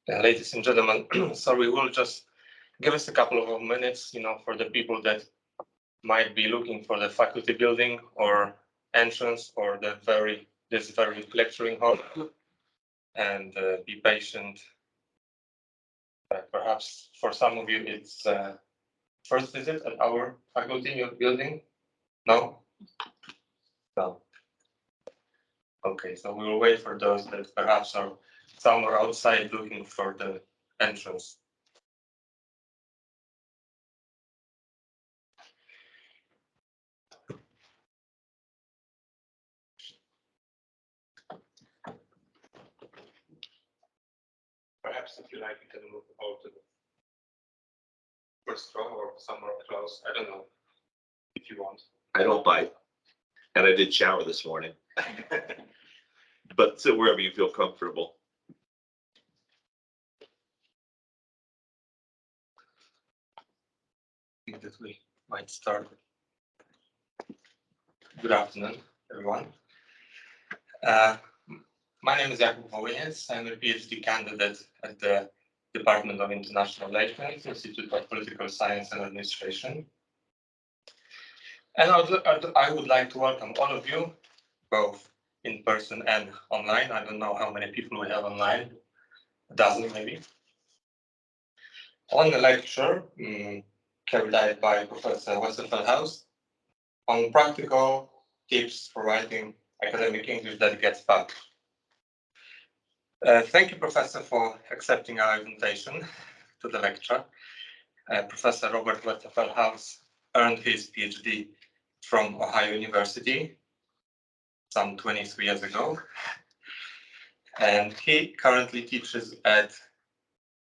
Ladies and gentlemen, so we will just give us a couple of minutes, for the people that might be looking for the faculty building or entrance or this very lecturing hall, and be patient. Perhaps for some of you it's first visit at our faculty building. No? No. Okay, so we will wait for those that perhaps are somewhere outside looking for the entrance. Perhaps if you like, you can move over to the first row or somewhere close. I don't know if you want. I don't bite. And I did shower this morning. But sit wherever you feel comfortable. I think that we might start. Good afternoon, everyone. My name is Jakub Wołyniec. I'm a PhD candidate at the Department of International Relations, Institute of Political Science and Administration. And I would like to welcome all of you, both in person and online. I don't know how many people we have online, a dozen maybe. On the lecture carried out by Professor Westerfelhaus on practical tips for writing academic English that gets published. Thank you, Professor, for accepting our invitation to the lecture. Professor Robert Westerfelhaus earned his PhD from Ohio University some 23 years ago. And he currently teaches at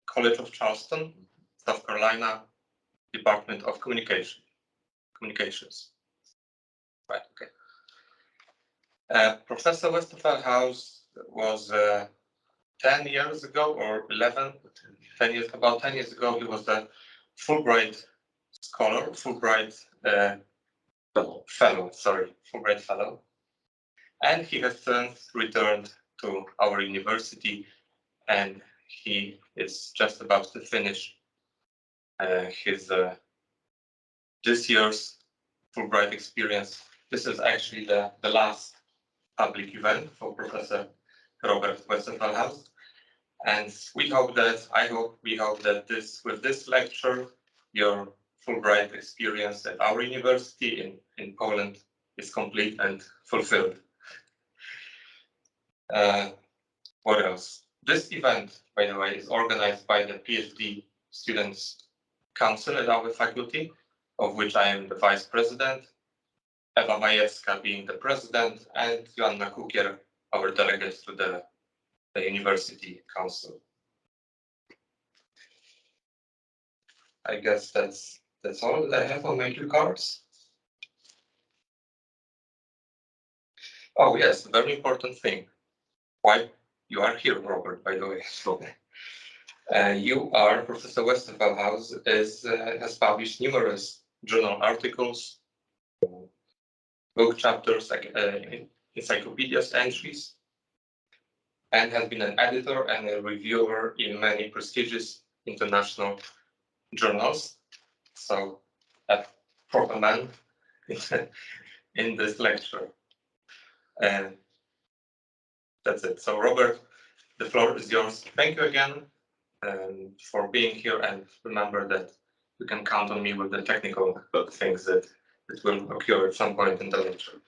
College of Charleston, South Carolina, Department of Communications. Right, okay. Professor Westerfelhaus was 10 years ago or 11, 10 years, about 10 years ago, he was the Fulbright scholar, Fulbright fellow. And he has since returned to our university, and he is just about to finish his this year's Fulbright experience. This is actually the last public event for Professor Robert Westerfelhaus. And we hope that with this lecture, your Fulbright experience at our university in Poland is complete and fulfilled. What else? This event, by the way, is organized by the PhD Students' Council at our faculty, of which I am the vice president, Ewa Majewska being the president, and Joanna Kukier, our delegate to the University Council. I guess that's all that I have on my cue cards. Oh yes, very important thing. Why you are here, Robert, by the way. Professor Westerfelhaus has published numerous journal articles, book chapters, encyclopedias entries, and has been an editor and a reviewer in many prestigious international journals. So a proper man in this lecture. And that's it. So Robert, the floor is yours. Thank you again for being here, and remember that you can count on me with the technical things that will occur at some point in the lecture.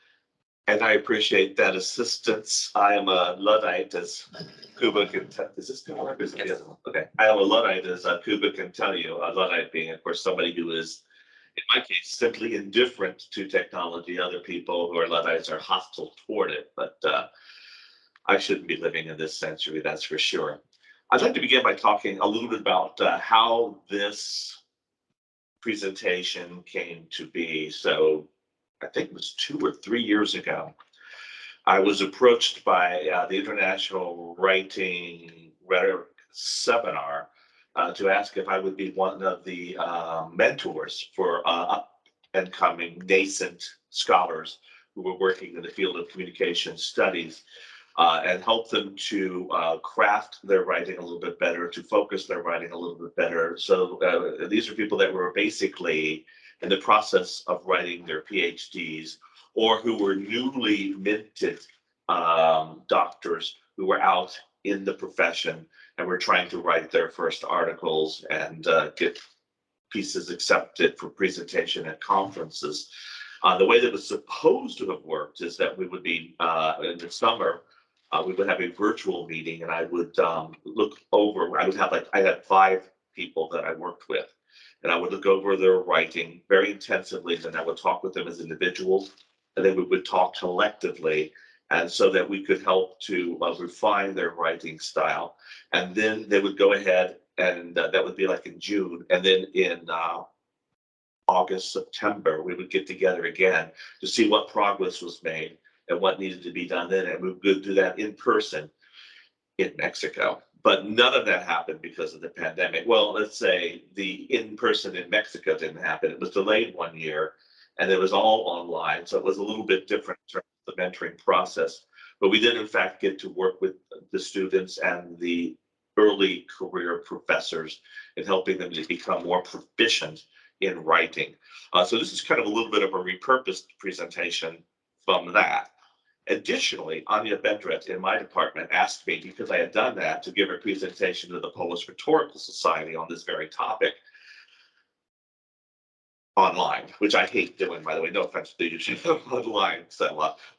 And I appreciate that assistance. I am a Luddite, as Kuba can tell. Is this going to work? Yes. Okay. I am a Luddite, as Kuba can tell you. A Luddite being, of course, somebody who is, in my case, simply indifferent to technology. Other people who are Luddites are hostile toward it, but I shouldn't be living in this century, that's for sure. I'd like to begin by talking a little bit about how this presentation came to be. So I think it was 2 or 3 years ago, I was approached by the International Writing Rhetoric Seminar to ask if I would be one of the mentors for up and coming nascent scholars who were working in the field of communication studies. and help them to craft their writing a little bit better, to focus their writing a little bit better. So these are people that were basically in the process of writing their PhDs, or who were newly minted doctors who were out in the profession and were trying to write their first articles and get pieces accepted for presentation at conferences. The way that it was supposed to have worked is that we would be in the summer, we would have a virtual meeting, and I would look over. I would have I had 5 people that I worked with, and I would look over their writing very intensively. Then I would talk with them as individuals, and then we would talk collectively, and so that we could help to refine their writing style. And then they would go ahead, and that would be like in June, and then in August, September, we would get together again to see what progress was made and what needed to be done then, and we would do that in person in Mexico. But none of that happened because of the pandemic. Well, let's say the in-person in Mexico didn't happen. It was delayed 1 year, and it was all online, so it was a little bit different in terms of the mentoring process. But we did, in fact, get to work with the students and the early career professors in helping them to become more proficient in writing. So this is kind of a little bit of a repurposed presentation from that. Additionally, Anya Bedret in my department asked me, because I had done that, to give a presentation to the Polish Rhetorical Society on this very topic online, which I hate doing, by the way. No offense to you, online,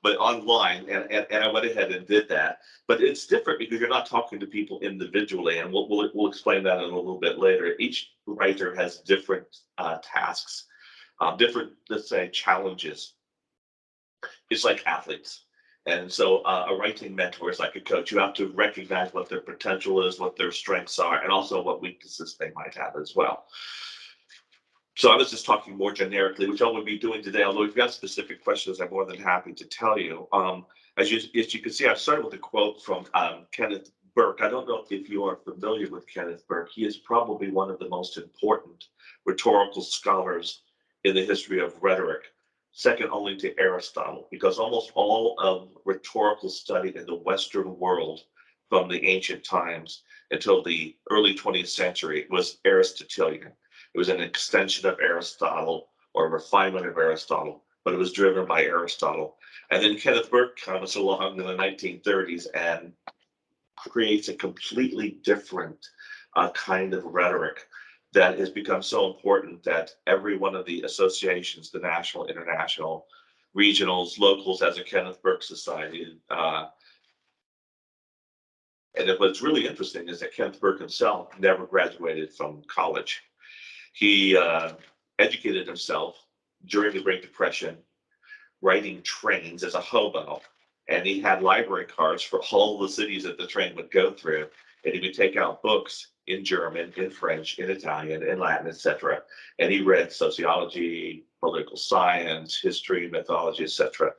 but online, and I went ahead and did that. But it's different because you're not talking to people individually, and we'll explain that in a little bit later. Each writer has different tasks, different, let's say, challenges. It's like athletes. And so a writing mentor is like a coach. You have to recognize what their potential is, what their strengths are, and also what weaknesses they might have as well. So I was just talking more generically, which I will be doing today, although if you've got specific questions, I'm more than happy to tell you. As you can see, I started with a quote from Kenneth Burke. I don't know if you are familiar with Kenneth Burke. He is probably one of the most important rhetorical scholars in the history of rhetoric, second only to Aristotle, because almost all of rhetorical study in the Western world from the ancient times until the early 20th century was Aristotelian. It was an extension of Aristotle or a refinement of Aristotle, but it was driven by Aristotle. And then Kenneth Burke comes along in the 1930s and creates a completely different kind of rhetoric that has become so important that every one of the associations, the national, international, regionals, locals, has a Kenneth Burke Society. And what's really interesting is that Kenneth Burke himself never graduated from college. He educated himself during the Great Depression, writing trains as a hobo, and he had library cards for all the cities that the train would go through, and he would take out books in German, in French, in Italian, in Latin, etc. And he read sociology, political science, history, mythology, etc.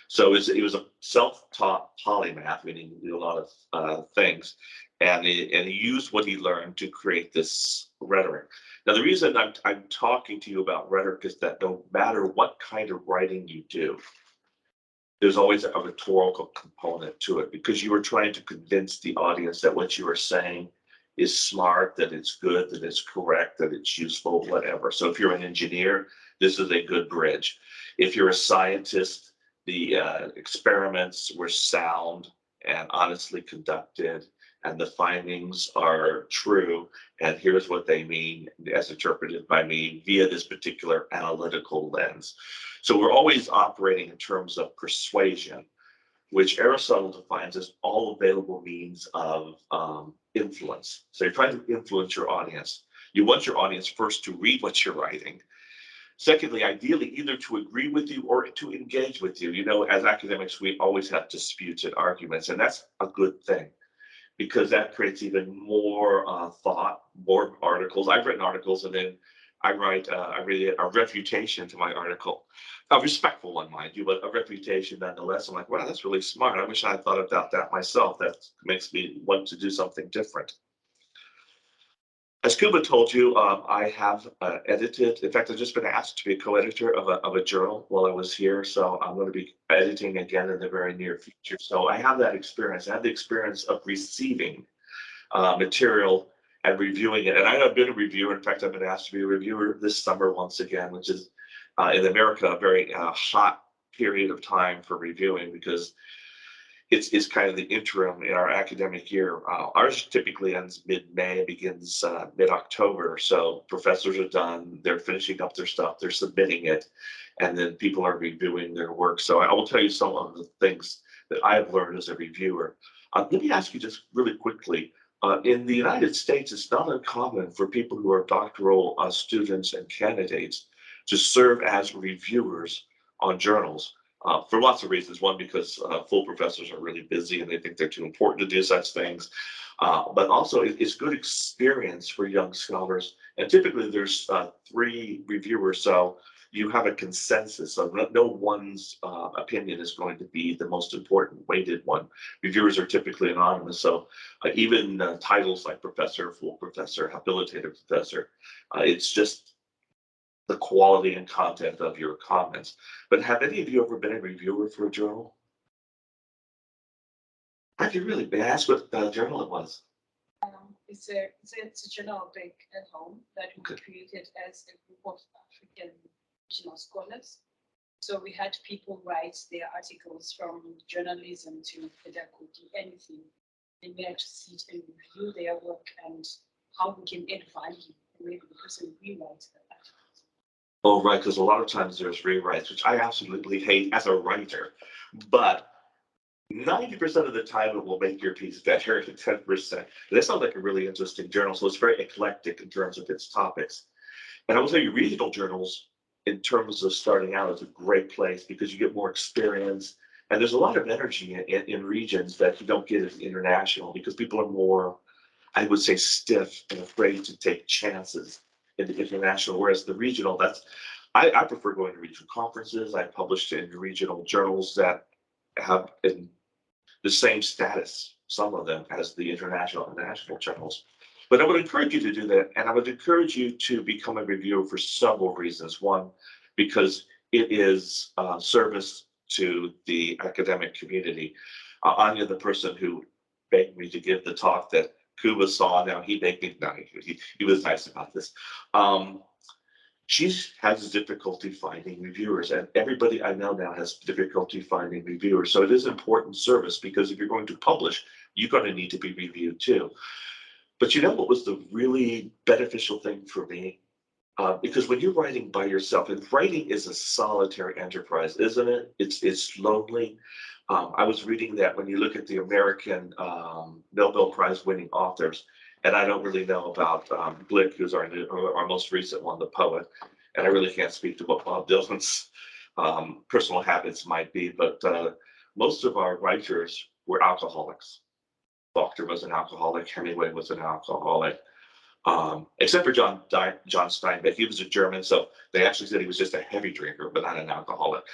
So he was a self-taught polymath, meaning he knew a lot of things, and he used what he learned to create this rhetoric. Now, the reason I'm talking to you about rhetoric is that no matter what kind of writing you do, there's always a rhetorical component to it, because you are trying to convince the audience that what you are saying is smart, that it's good, that it's correct, that it's useful, whatever. So if you're an engineer, this is a good bridge. If you're a scientist, the experiments were sound and honestly conducted, and the findings are true, and here's what they mean as interpreted by me via this particular analytical lens. So we're always operating in terms of persuasion, which Aristotle defines as all available means of influence. So you're trying to influence your audience. You want your audience first to read what you're writing. Secondly, ideally, either to agree with you or to engage with you. You know, as academics, we always have disputes and arguments, and that's a good thing, because that creates even more thought, more articles. I've written articles, and then I write a refutation to my article, a respectful one, mind you, but a refutation nonetheless. I'm like, wow, that's really smart. I wish I had thought about that myself. That makes me want to do something different. As Kuba told you, I have edited. In fact, I've just been asked to be a co-editor of a journal while I was here, so I'm going to be editing again in the very near future. So I have that experience. I have the experience of receiving material and reviewing it. And I have been a reviewer. In fact, I've been asked to be a reviewer this summer once again, which is in America a very hot period of time for reviewing because it's kind of the interim in our academic year. Ours typically ends mid-May, begins mid-October. So professors are done, they're finishing up their stuff, they're submitting it, and then people are reviewing their work. So I will tell you some of the things that I have learned as a reviewer. Let me ask you just really quickly, in the United States, it's not uncommon for people who are doctoral students and candidates to serve as reviewers on journals. For lots of reasons. One, because full professors are really busy and they think they're too important to do such things. But also it's good experience for young scholars. And typically there's 3 reviewers, so you have a consensus. So no one's opinion is going to be the most important weighted one. Reviewers are typically anonymous. So even titles like professor, full professor, habilitated professor, it's just the quality and content of your comments. But have any of you ever been a reviewer for a journal? Have you really? May I ask what journal it was? It's a journal back at home that we created as a group of African regional scholars. So we had people write their articles from journalism to pedagogy, anything. And we had to sit and review their work and how we can add value. And maybe the person rewrites the article. Oh, right, because a lot of times there's rewrites, which I absolutely hate as a writer, but 90% of the time it will make your piece better than 10%. That sounds like a really interesting journal, so it's very eclectic in terms of its topics. And I will tell you, regional journals, in terms of starting out, is a great place because you get more experience, and there's a lot of energy in regions that you don't get in international because people are more, I would say, stiff and afraid to take chances in the international, whereas the regional, I prefer going to regional conferences. I published in regional journals that have in the same status, some of them, as the international and national journals. But I would encourage you to do that, and I would encourage you to become a reviewer for several reasons. One, because it is service to the academic community. Anya, the person who begged me to give the talk that Kuba saw, now he begged me, no, he was nice about this. She has difficulty finding reviewers, and everybody I know now has difficulty finding reviewers. So it is important service because if you're going to publish, you're going to need to be reviewed too. But you know what was the really beneficial thing for me? Because when you're writing by yourself, and writing is a solitary enterprise, isn't it? It's lonely. I was reading that when you look at the American Nobel Prize winning authors, and I don't really know about Glick, who's our most recent one, the poet, and I really can't speak to what Bob Dylan's personal habits might be, but most of our writers were alcoholics. Faulkner was an alcoholic, Hemingway was an alcoholic, except for John Steinbeck. He was a German, so they actually said he was just a heavy drinker, but not an alcoholic.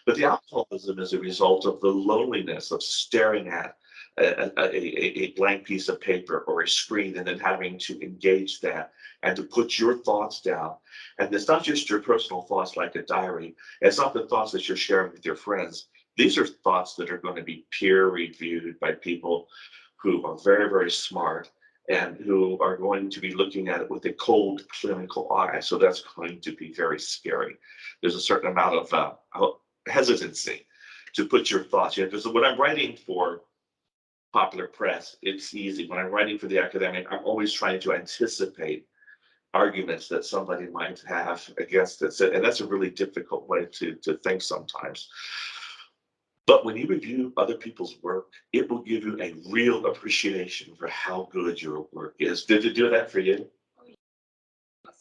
But the alcoholism is a result of the loneliness of staring at a blank piece of paper or a screen and then having to engage that and to put your thoughts down. And it's not just your personal thoughts like a diary. It's not the thoughts that you're sharing with your friends. These are thoughts that are going to be peer reviewed by people who are very, very smart and who are going to be looking at it with a cold clinical eye. So that's going to be very scary. There's a certain amount of hesitancy to put your thoughts, because when I'm writing for popular press, it's easy. When I'm writing for the academic, I'm always trying to anticipate arguments that somebody might have against it. And that's a really difficult way to think sometimes. But when you review other people's work, it will give you a real appreciation for how good your work is. Did it do that for you?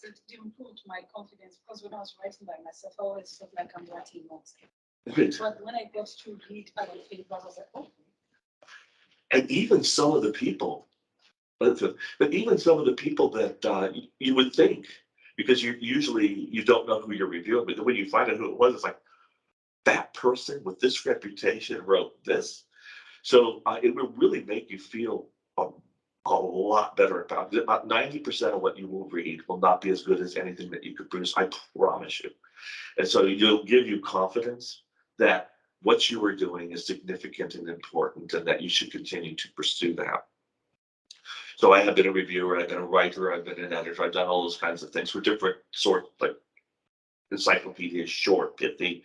It improved my confidence because when I was writing by myself, I always felt like I'm writing notes. Good. But when I got to read other papers, I was like, oh. And even some of the people, but even some of the people that you would think, because you don't know who you're reviewing, but when you find out who it was, it's like, that person with this reputation wrote this. So it will really make you feel a lot better about it. About 90% of what you will read will not be as good as anything that you could produce. I promise you. And so it'll give you confidence that what you are doing is significant and important and that you should continue to pursue that. So I have been a reviewer, I've been a writer, I've been an editor, I've done all those kinds of things for different sorts, like encyclopedias, short, pithy,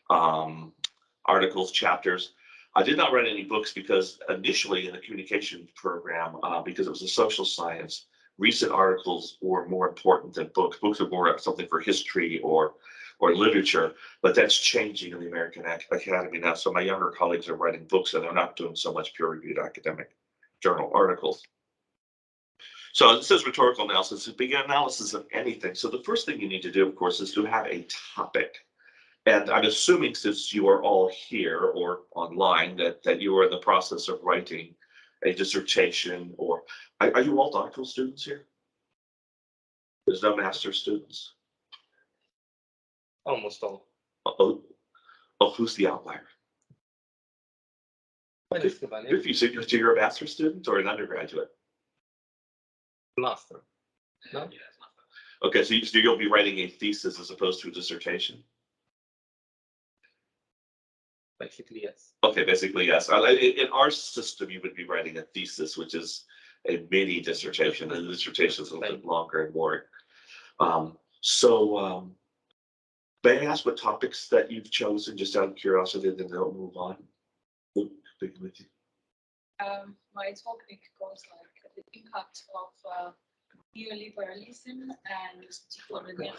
articles, chapters. I did not write any books because initially in the communication program, because it was a social science, recent articles were more important than books. Books are more something for history or literature, but that's changing in the American Academy now. So my younger colleagues are writing books and they're not doing so much peer-reviewed academic journal articles. So this is rhetorical analysis. It's big analysis of anything. So the first thing you need to do, of course, is to have a topic. And I'm assuming since you are all here or online that you are in the process of writing a dissertation, or are you all doctoral students here? There's no master's students? Almost all. Oh, who's the outlier? Good for you. So you're a master's student or an undergraduate? Master. No? Okay, so you'll be writing a thesis as opposed to a dissertation? Basically, yes. Okay, basically, yes. In our system, you would be writing a thesis, which is a mini dissertation, and the dissertation is a little bit longer and more. May I ask what topics that you've chosen, just out of curiosity, then they'll move on? With you. My topic goes like the impact of neoliberalism and decolonialism.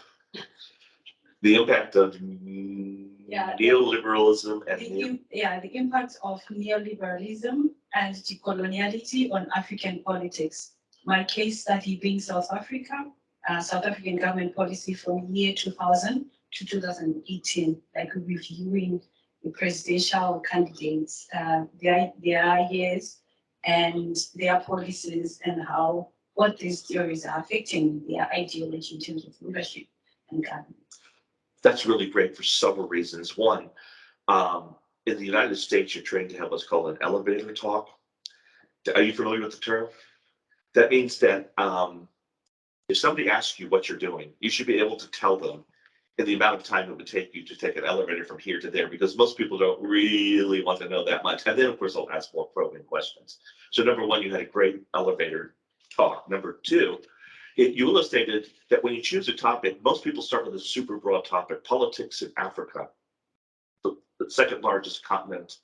The impact of neoliberalism and the impact of neoliberalism and decoloniality on African politics. My case study being South Africa, South African government policy from year 2000 to 2018, like reviewing the presidential candidates, their years and their policies and how what these theories are affecting their ideology in terms of leadership and government. That's really great for several reasons. One, in the United States, you're trained to have what's called an elevator talk. Are you familiar with the term? That means that if somebody asks you what you're doing, you should be able to tell them in the amount of time it would take you to take an elevator from here to there, because most people don't really want to know that much. And then, of course, they'll ask more probing questions. So number one, you had a great elevator talk. Number two, you illustrated that when you choose a topic, most people start with a super broad topic, politics in Africa, the second largest continent,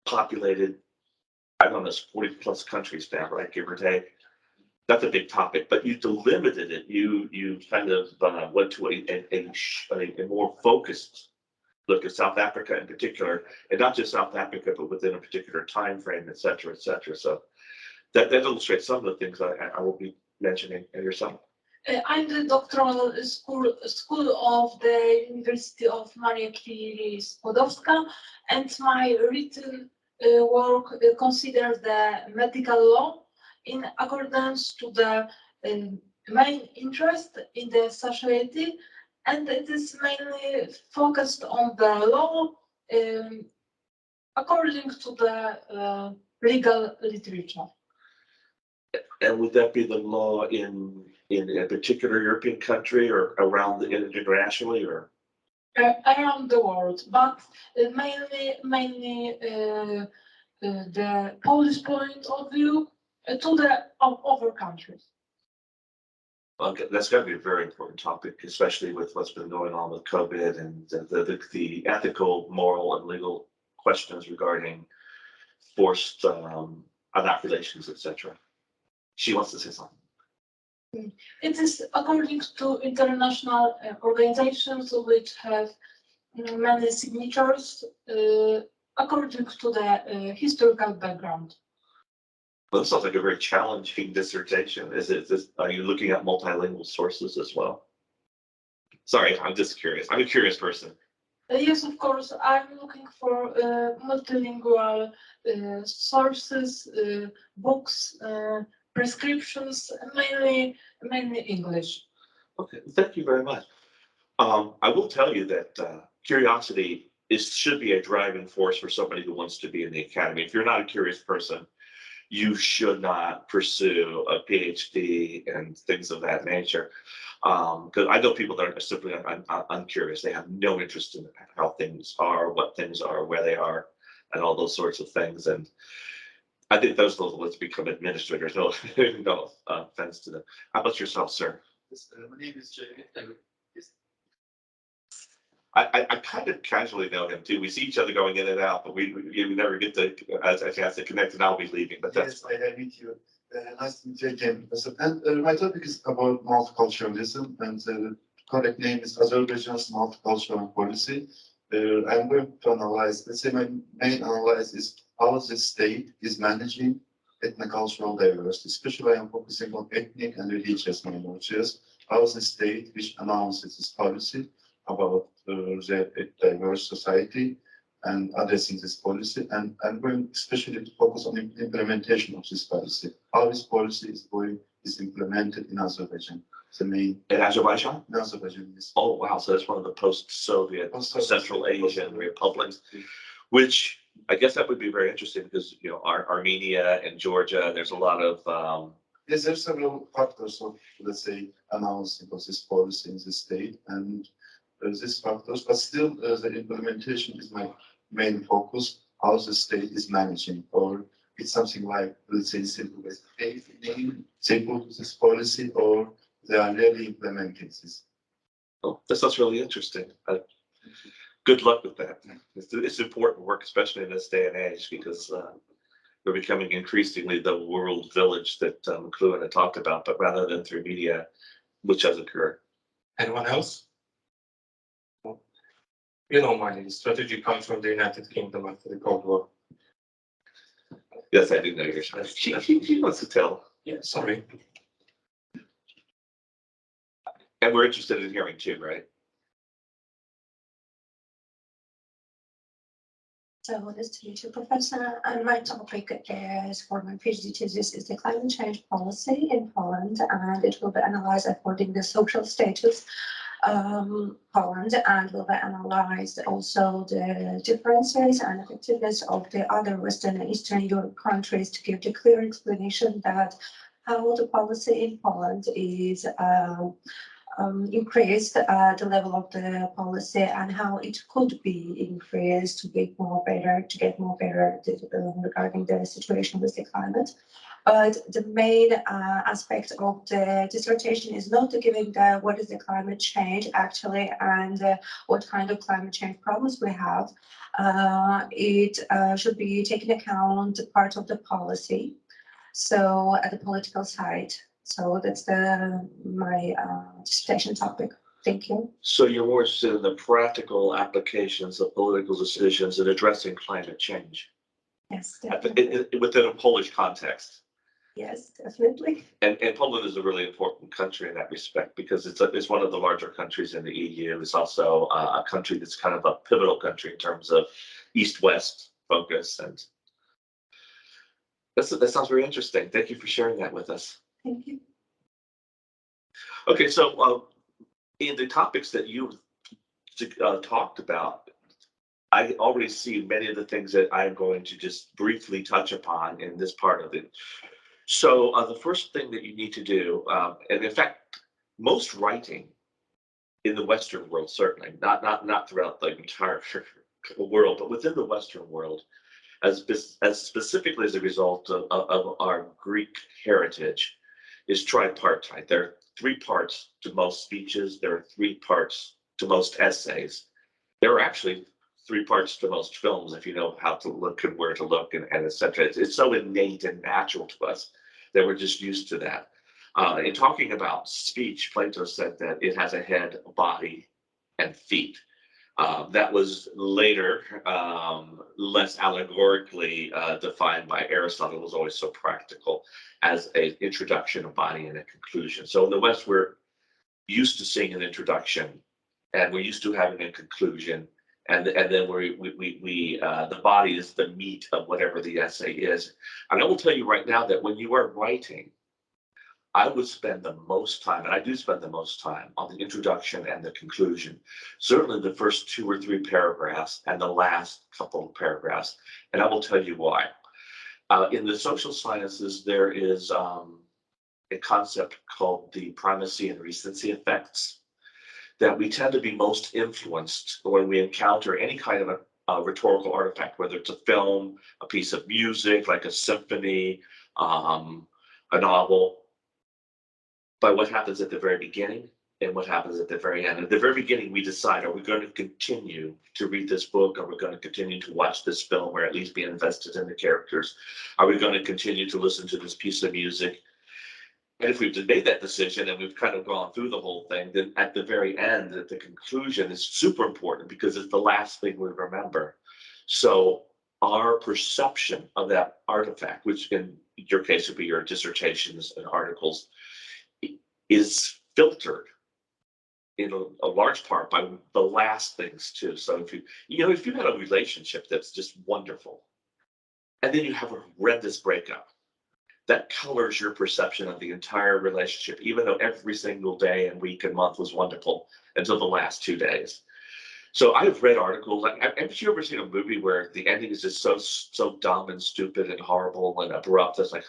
populated, I don't know, 40 plus countries now, right, give or take. That's a big topic, but you delimited it. You kind of went to a more focused look at South Africa in particular, and not just South Africa, but within a particular time frame, et cetera, et cetera. So that illustrates some of the things I will be mentioning in your sum. I'm the doctoral school of the University of Marii Skłodowska, and my written work considers the medical law in accordance to the main interest in the society, and it is mainly focused on the law according to the legal literature. And would that be the law in a particular European country or around internationally, or? Around the world, but mainly the Polish point of view to the other countries. Okay, that's got to be a very important topic, especially with what's been going on with COVID and the ethical, moral, and legal questions regarding forced inoculations, etc. She wants to say something. It is according to international organizations which have many signatures according to the historical background. Well, this sounds like a very challenging dissertation. Are you looking at multilingual sources as well? Sorry, I'm just curious. I'm a curious person. Yes, of course. I'm looking for multilingual sources, books, prescriptions, mainly English. Okay, thank you very much. I will tell you that curiosity should be a driving force for somebody who wants to be in the academy. If you're not a curious person, you should not pursue a PhD and things of that nature. Because I know people that are simply uncurious. They have no interest in how things are, what things are, where they are, and all those sorts of things. And I think those let's become administrators. No, no offense to them. How about yourself, sir? My name is Jay. I kind of casually know him too. We see each other going in and out, but we never get to a chance to connect, and I'll be leaving. But that's Yes, I meet you. Nice to meet you again. And my topic is about multiculturalism, and the correct name is Azerbaijan's multicultural policy. I'm going to analyze, let's say my main analysis is how the state is managing ethnocultural diversity, especially I'm focusing on ethnic and religious minorities, how the state which announces this policy about the diverse society and addressing this policy, and I'm going especially to focus on implementation of this policy, how this policy is implemented in Azerbaijan. The main in Azerbaijan. in Azerbaijan is Oh wow! So that's one of the post-Soviet Central Asian republics, which I guess that would be very interesting because Armenia and Georgia. There's a lot of yes, there's several factors of, let's say, announcing of this policy in the state, and these factors, but still the implementation is my main focus, how the state is managing, or it's something like, let's say, simple ways, simple to this policy, or they are really implementing this. Oh, that sounds really interesting. Good luck with that. It's important work, especially in this day and age, because we're becoming increasingly the world village that McLuhan had talked about, but rather than through media, which has occurred. Anyone else? My strategy comes from the United Kingdom after the Cold War. Yes, I do know your son. She wants to tell. Yeah, sorry. And we're interested in hearing too, right? So nice to meet you, Professor. And my topic is for my PhD thesis is the climate change policy in Poland, and it will be analyzed according to social status Poland, and will be analyzed also the differences and effectiveness of the other Western and Eastern Europe countries to give the clear explanation that how the policy in Poland is increased the level of the policy and how it could be increased to get more better regarding the situation with the climate. But the main aspect of the dissertation is not giving what is the climate change actually and what kind of climate change problems we have. It should be taken account part of the policy. So at the political side. So that's my dissertation topic. Thank you. So you're more interested in the practical applications of political decisions in addressing climate change. Yes, definitely. Within a Polish context. Yes, definitely. And Poland is a really important country in that respect because it's one of the larger countries in the EU. It's also a country that's kind of a pivotal country in terms of East-West focus. And that sounds very interesting. Thank you for sharing that with us. Thank you. Okay, so in the topics that you talked about, I already see many of the things that I'm going to just briefly touch upon in this part of it. So the first thing that you need to do, and in fact, most writing in the Western world, certainly, not throughout the entire world, but within the Western world, as specifically as a result of our Greek heritage, is tripartite. There are 3 parts to most speeches. There are 3 parts to most essays. There are actually 3 parts to most films if you know how to look and where to look and et cetera. It's so innate and natural to us that we're just used to that. In talking about speech, Plato said that it has a head, a body, and feet. That was later less allegorically defined by Aristotle. It was always so practical as an introduction, a body, and a conclusion. So in the West, we're used to seeing an introduction, and we're used to having a conclusion, and then the body is the meat of whatever the essay is. And I will tell you right now that when you are writing, I would spend the most time, and I do spend the most time, on the introduction and the conclusion. Certainly the first 2 or 3 paragraphs and the last couple of paragraphs. And I will tell you why. In the social sciences, there is a concept called the primacy and recency effects, that we tend to be most influenced when we encounter any kind of a rhetorical artifact, whether it's a film, a piece of music, like a symphony, a novel, by what happens at the very beginning and what happens at the very end. At the very beginning, we decide, are we going to continue to read this book? Are we going to continue to watch this film, or at least be invested in the characters? Are we going to continue to listen to this piece of music? And if we've made that decision and we've kind of gone through the whole thing, then at the very end, at the conclusion, is super important because it's the last thing we remember. So our perception of that artifact, which in your case would be your dissertations and articles, is filtered in a large part by the last things too. So if you had a relationship that's just wonderful, and then you have a horrendous breakup, that colors your perception of the entire relationship, even though every single day and week and month was wonderful until the last 2 days. So I've read articles, like, have you ever seen a movie where the ending is just so dumb and stupid and horrible and abrupt? It's like,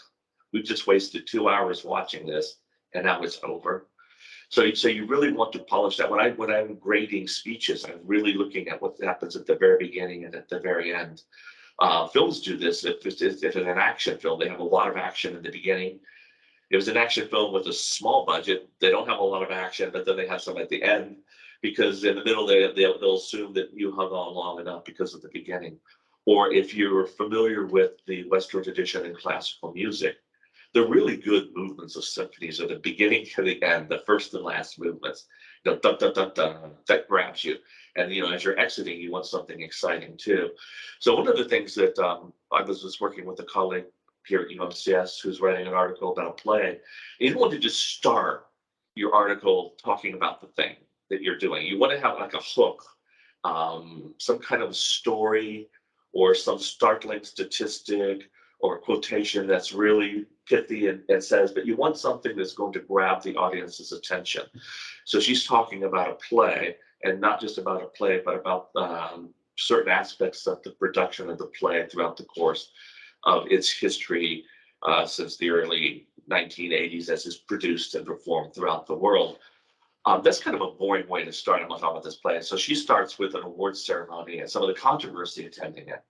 we've just wasted 2 hours watching this and now it's over. So you really want to polish that. When I'm grading speeches, I'm really looking at what happens at the very beginning and at the very end. Films do this. If it's an action film, they have a lot of action in the beginning. If it's an action film with a small budget, they don't have a lot of action, but then they have some at the end, because in the middle they'll assume that you hung on long enough because of the beginning. Or if you're familiar with the Western tradition in classical music, the really good movements of symphonies are the beginning to the end, the first and last movements. Dun, dun, dun, dun, dun, that grabs you. And as you're exiting, you want something exciting too. So one of the things that I was just working with a colleague here at UMCS who's writing an article about a play. You don't want to just start your article talking about the thing that you're doing. You want to have like a hook, some kind of story or some startling statistic or quotation that's really pithy and says, but you want something that's going to grab the audience's attention. So she's talking about a play, and not just about a play, but about certain aspects of the production of the play throughout the course of its history since the early 1980s, as it's produced and performed throughout the world. That's kind of a boring way to start. I'm not talking about this play. So she starts with an awards ceremony and some of the controversy attending it.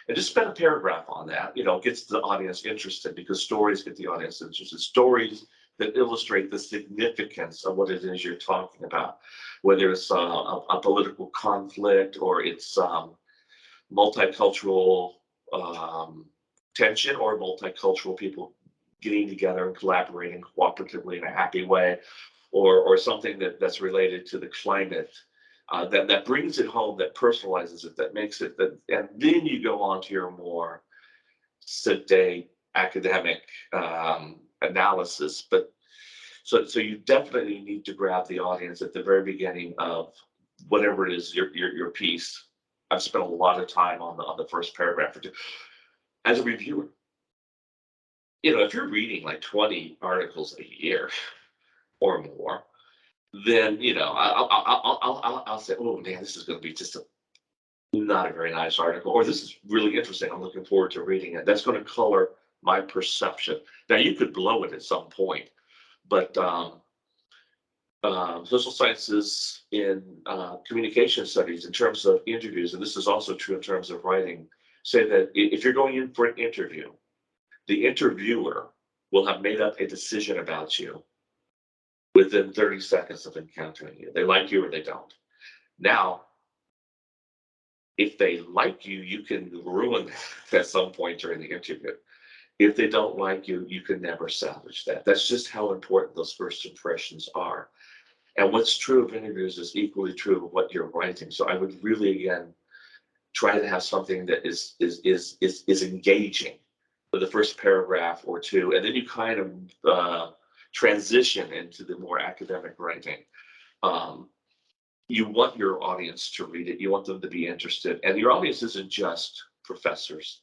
And just spend a paragraph on that, gets the audience interested, because stories get the audience interested. Stories that illustrate the significance of what it is you're talking about, whether it's a political conflict or it's multicultural tension, or multicultural people getting together and collaborating cooperatively in a happy way, or something that's related to the climate. That brings it home, that personalizes it, that makes it that, and then you go on to your more sedate academic analysis. But so you definitely need to grab the audience at the very beginning of whatever it is your piece. I've spent a lot of time on the first paragraph or two as a reviewer. If you're reading like 20 articles a year or more, then I'll say, oh man, this is going to be just not a very nice article, or this is really interesting, I'm looking forward to reading it. That's going to color my perception. Now you could blow it at some point, but social sciences in communication studies, in terms of interviews, and this is also true in terms of writing, say that if you're going in for an interview, the interviewer will have made up a decision about you within 30 seconds of encountering you. They like you or they don't. Now, if they like you, you can ruin that at some point during the interview. If they don't like you, you can never salvage that. That's just how important those first impressions are. And what's true of interviews is equally true of what you're writing. So I would really, again, try to have something that is engaging for the first paragraph or two, and then you kind of transition into the more academic writing. You want your audience to read it. You want them to be interested. And your audience isn't just professors.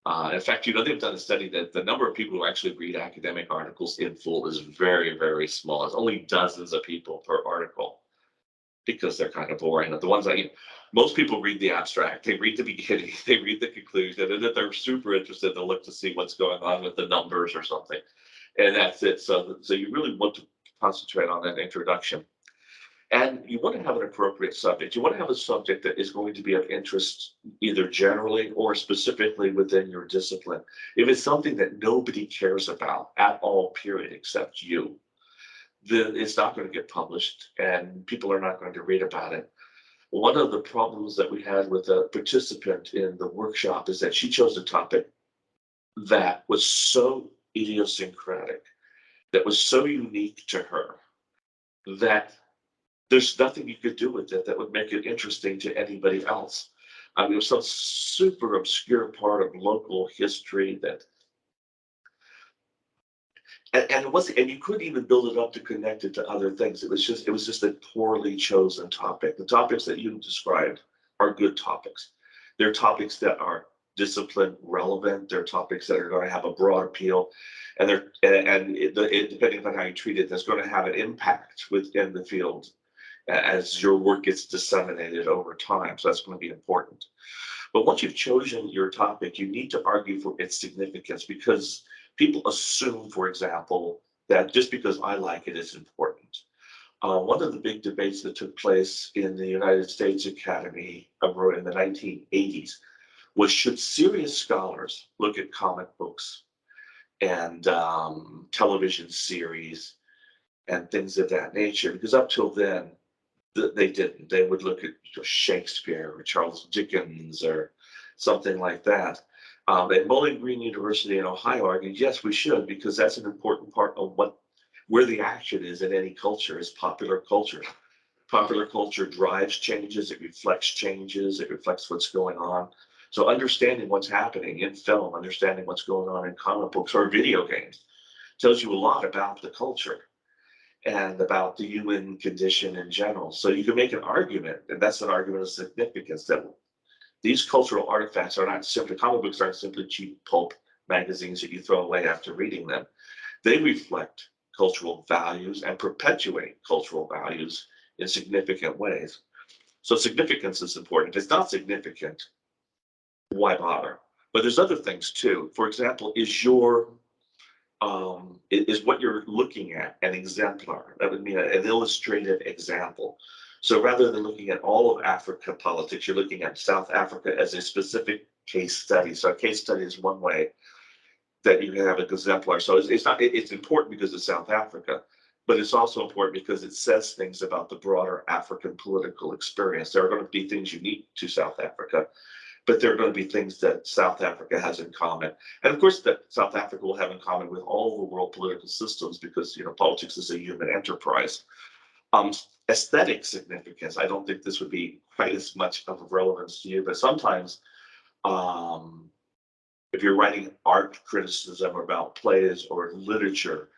In fact, they've done a study that the number of people who actually read academic articles in full is very, very small. It's only dozens of people per article, because they're kind of boring. The ones Most people read the abstract, they read the beginning, they read the conclusion, and if they're super interested, they'll look to see what's going on with the numbers or something. And that's it. So you really want to concentrate on that introduction. And you want to have an appropriate subject. You want to have a subject that is going to be of interest either generally or specifically within your discipline. If it's something that nobody cares about at all, period, except you, then it's not going to get published and people are not going to read about it. One of the problems that we had with a participant in the workshop is that she chose a topic that was so idiosyncratic, that was so unique to her, that there's nothing you could do with it that would make it interesting to anybody else. I mean, it was some super obscure part of local history that, and it wasn't, and you couldn't even build it up to connect it to other things. It was just a poorly chosen topic. The topics that you described are good topics. They're topics that are discipline relevant. They're topics that are going to have a broad appeal, and depending upon how you treat it, that's going to have an impact within the field as your work gets disseminated over time. So that's going to be important. But once you've chosen your topic, you need to argue for its significance, because people assume, for example, that just because I like it is important. One of the big debates that took place in the United States Academy in the 1980s was, should serious scholars look at comic books and television series and things of that nature? Because up till then, they didn't. They would look at Shakespeare or Charles Dickens or something like that. And Bowling Green University in Ohio argued, yes, we should, because that's an important part of where the action is in any culture, is popular culture. Popular culture drives changes, it reflects changes, it reflects what's going on. So understanding what's happening in film, understanding what's going on in comic books or video games tells you a lot about the culture and about the human condition in general. So you can make an argument, and that's an argument of significance, that these cultural artifacts are not simply, comic books aren't simply cheap pulp magazines that you throw away after reading them. They reflect cultural values and perpetuate cultural values in significant ways. So significance is important. If it's not significant, why bother? But there's other things too. For example, is what you're looking at an exemplar? That would mean an illustrative example. So rather than looking at all of Africa politics, you're looking at South Africa as a specific case study. So a case study is one way that you can have an exemplar. So it's important because it's South Africa, but it's also important because it says things about the broader African political experience. There are going to be things unique to South Africa, but there are going to be things that South Africa has in common. And of course, that South Africa will have in common with all the world political systems, because politics is a human enterprise. Aesthetic significance, I don't think this would be quite as much of a relevance to you, but sometimes if you're writing art criticism about plays or literature,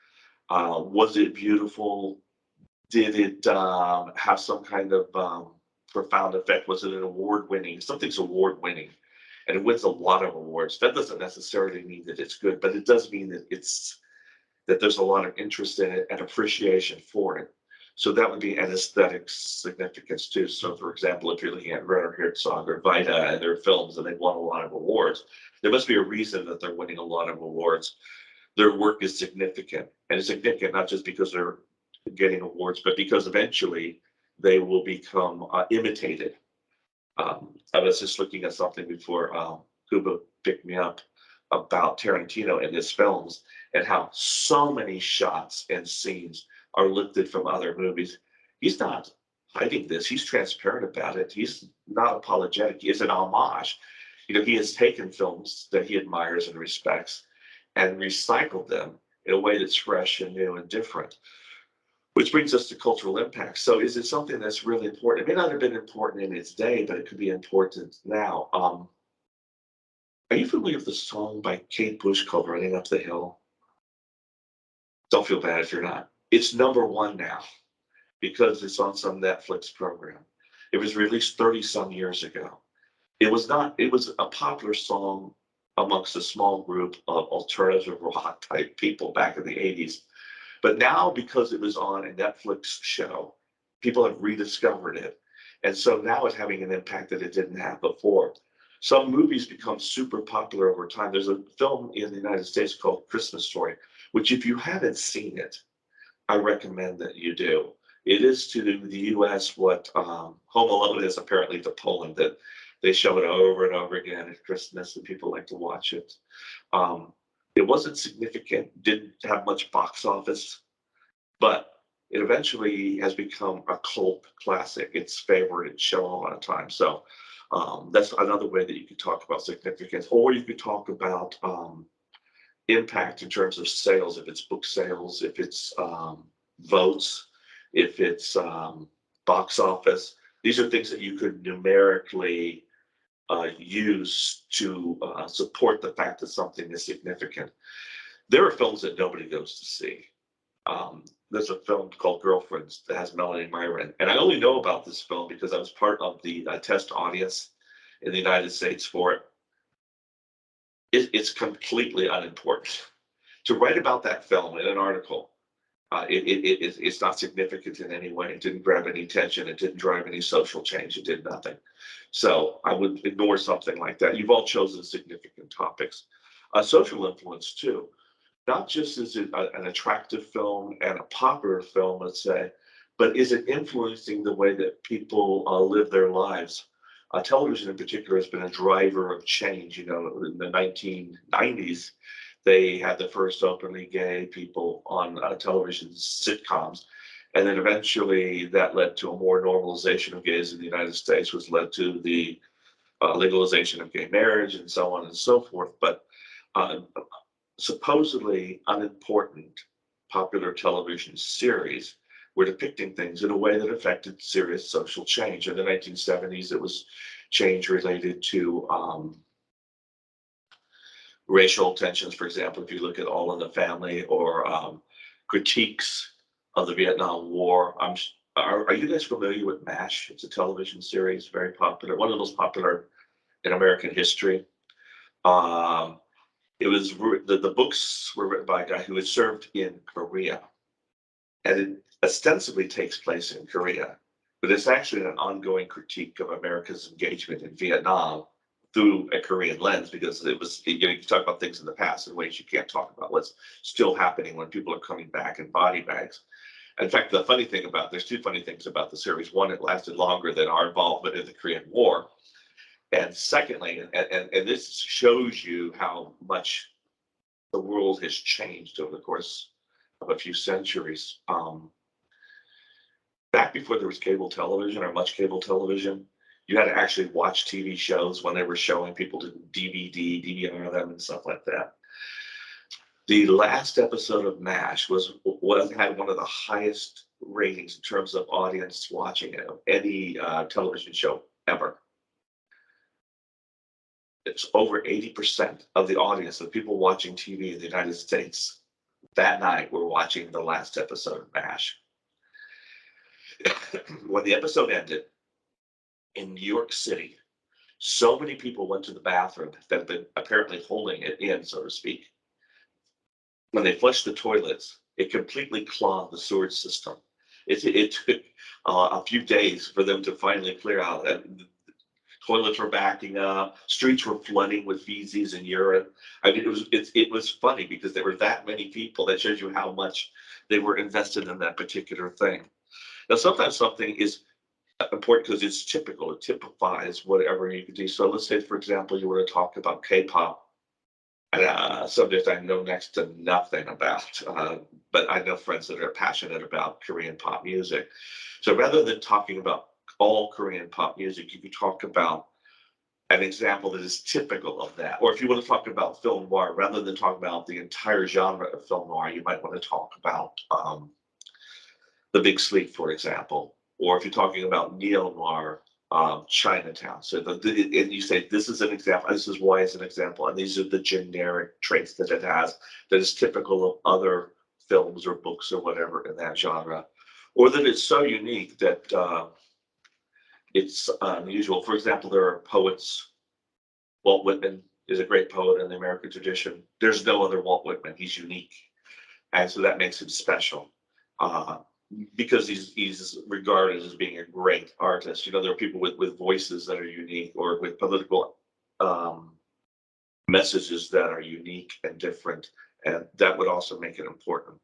was it beautiful? Did it have some kind of profound effect? Was it an award-winning? Something's award-winning, and it wins a lot of awards. That doesn't necessarily mean that it's good, but it does mean that there's a lot of interest in it and appreciation for it. So that would be an aesthetic significance too. So for example, if you're looking at Werner Herzog or Vita and their films and they've won a lot of awards, there must be a reason that they're winning a lot of awards. Their work is significant, and it's significant not just because they're getting awards, but because eventually they will become imitated. I was just looking at something before Kuba picked me up about Tarantino and his films, and how so many shots and scenes are lifted from other movies. He's not hiding this. He's transparent about it. He's not apologetic. He is an homage. He has taken films that he admires and respects and recycled them in a way that's fresh and new and different. Which brings us to cultural impact. So is it something that's really important? It may not have been important in its day, but it could be important now. Are you familiar with the song by Kate Bush called Running Up the Hill? Don't feel bad if you're not. It's #1 now because it's on some Netflix program. It was released 30 some years ago. It was a popular song amongst a small group of alternative rock type people back in the 80s. But now, because it was on a Netflix show, people have rediscovered it. And so now it's having an impact that it didn't have before. Some movies become super popular over time. There's a film in the United States called Christmas Story, which if you haven't seen it, I recommend that you do. It is to the US what Home Alone is apparently to Poland, that they show it over and over again at Christmas and people like to watch it. It wasn't significant, didn't have much box office, but it eventually has become a cult classic. It's favored and shown a lot of times. So that's another way that you could talk about significance, or you could talk about impact in terms of sales, if it's book sales, if it's votes, if it's box office. These are things that you could numerically use to support the fact that something is significant. There are films that nobody goes to see. There's a film called Girlfriends that has Melanie Meyer in, and I only know about this film because I was part of the test audience in the United States for it. It's completely unimportant. To write about that film in an article, it's not significant in any way. It didn't grab any attention. It didn't drive any social change. It did nothing. So I would ignore something like that. You've all chosen significant topics. Social influence too. Not just is it an attractive film and a popular film, let's say, but is it influencing the way that people live their lives? Television in particular has been a driver of change. You know, in the 1990s, they had the first openly gay people on television sitcoms. And then eventually that led to a more normalization of gays in the United States, which led to the legalization of gay marriage and so on and so forth. But supposedly unimportant popular television series were depicting things in a way that affected serious social change. In the 1970s, it was change related to racial tensions, for example, if you look at All in the Family, or critiques of the Vietnam War. Are you guys familiar with MASH? It's a television series, very popular, one of the most popular in American history. It was the books were written by a guy who had served in Korea, and it ostensibly takes place in Korea, but it's actually an ongoing critique of America's engagement in Vietnam through a Korean lens, because it was, you know, you talk about things in the past in ways you can't talk about what's still happening when people are coming back in body bags. In fact, the funny thing about, there's two funny things about the series. One, it lasted longer than our involvement in the Korean War. And secondly, and this shows you how much the world has changed over the course of a few centuries. Back before there was cable television, or much cable television, you had to actually watch TV shows when they were showing. People to DVR them and stuff like that. The last episode of MASH had one of the highest ratings in terms of audience watching it of any television show ever. It's over 80% of the audience of people watching TV in the United States that night were watching the last episode of MASH. When the episode ended in New York City, so many people went to the bathroom that had been apparently holding it in, so to speak. When they flushed the toilets, it completely clogged the sewage system. It took a few days for them to finally clear out. Toilets were backing up, streets were flooding with feces and urine. I mean, it was funny because there were that many people. That shows you how much they were invested in that particular thing. Now, sometimes something is important because it's typical. It typifies whatever you can do. So let's say, for example, you were to talk about K-pop, a subject I know next to nothing about, but I know friends that are passionate about Korean pop music. So rather than talking about all Korean pop music, you could talk about an example that is typical of that. Or if you want to talk about film noir, rather than talk about the entire genre of film noir, you might want to talk about The Big Sleep, for example. Or if you're talking about neo-noir, Chinatown. So and you say, this is an example, this is why it's an example, and these are the generic traits that it has that is typical of other films or books or whatever in that genre. Or that it's so unique that it's unusual. For example, there are poets. Walt Whitman is a great poet in the American tradition. There's no other Walt Whitman. He's unique. And so that makes him special. because he's regarded as being a great artist. You know, there are people with voices that are unique, or with political messages that are unique and different, and that would also make it important.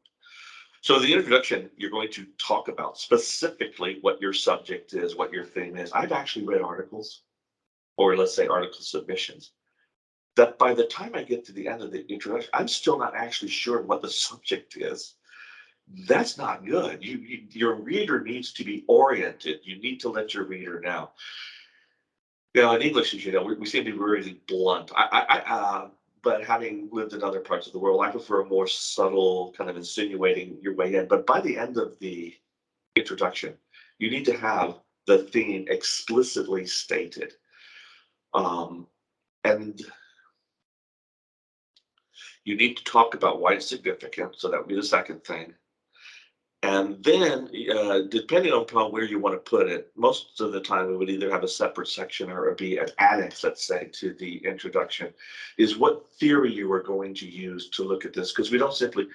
So the introduction, you're going to talk about specifically what your subject is, what your theme is. I've actually read articles, or let's say article submissions, that by the time I get to the end of the introduction, I'm still not actually sure what the subject is. That's not good. Your reader needs to be oriented. You need to let your reader know. You know, in English, as you know, we seem to be really blunt. But having lived in other parts of the world, I prefer a more subtle, kind of insinuating your way in. But by the end of the introduction, you need to have the theme explicitly stated. And you need to talk about why it's significant. So that would be the second thing. And then, depending upon where you want to put it, most of the time we would either have a separate section or be an annex, let's say, to the introduction, is what theory you are going to use to look at this. Because we don't simply,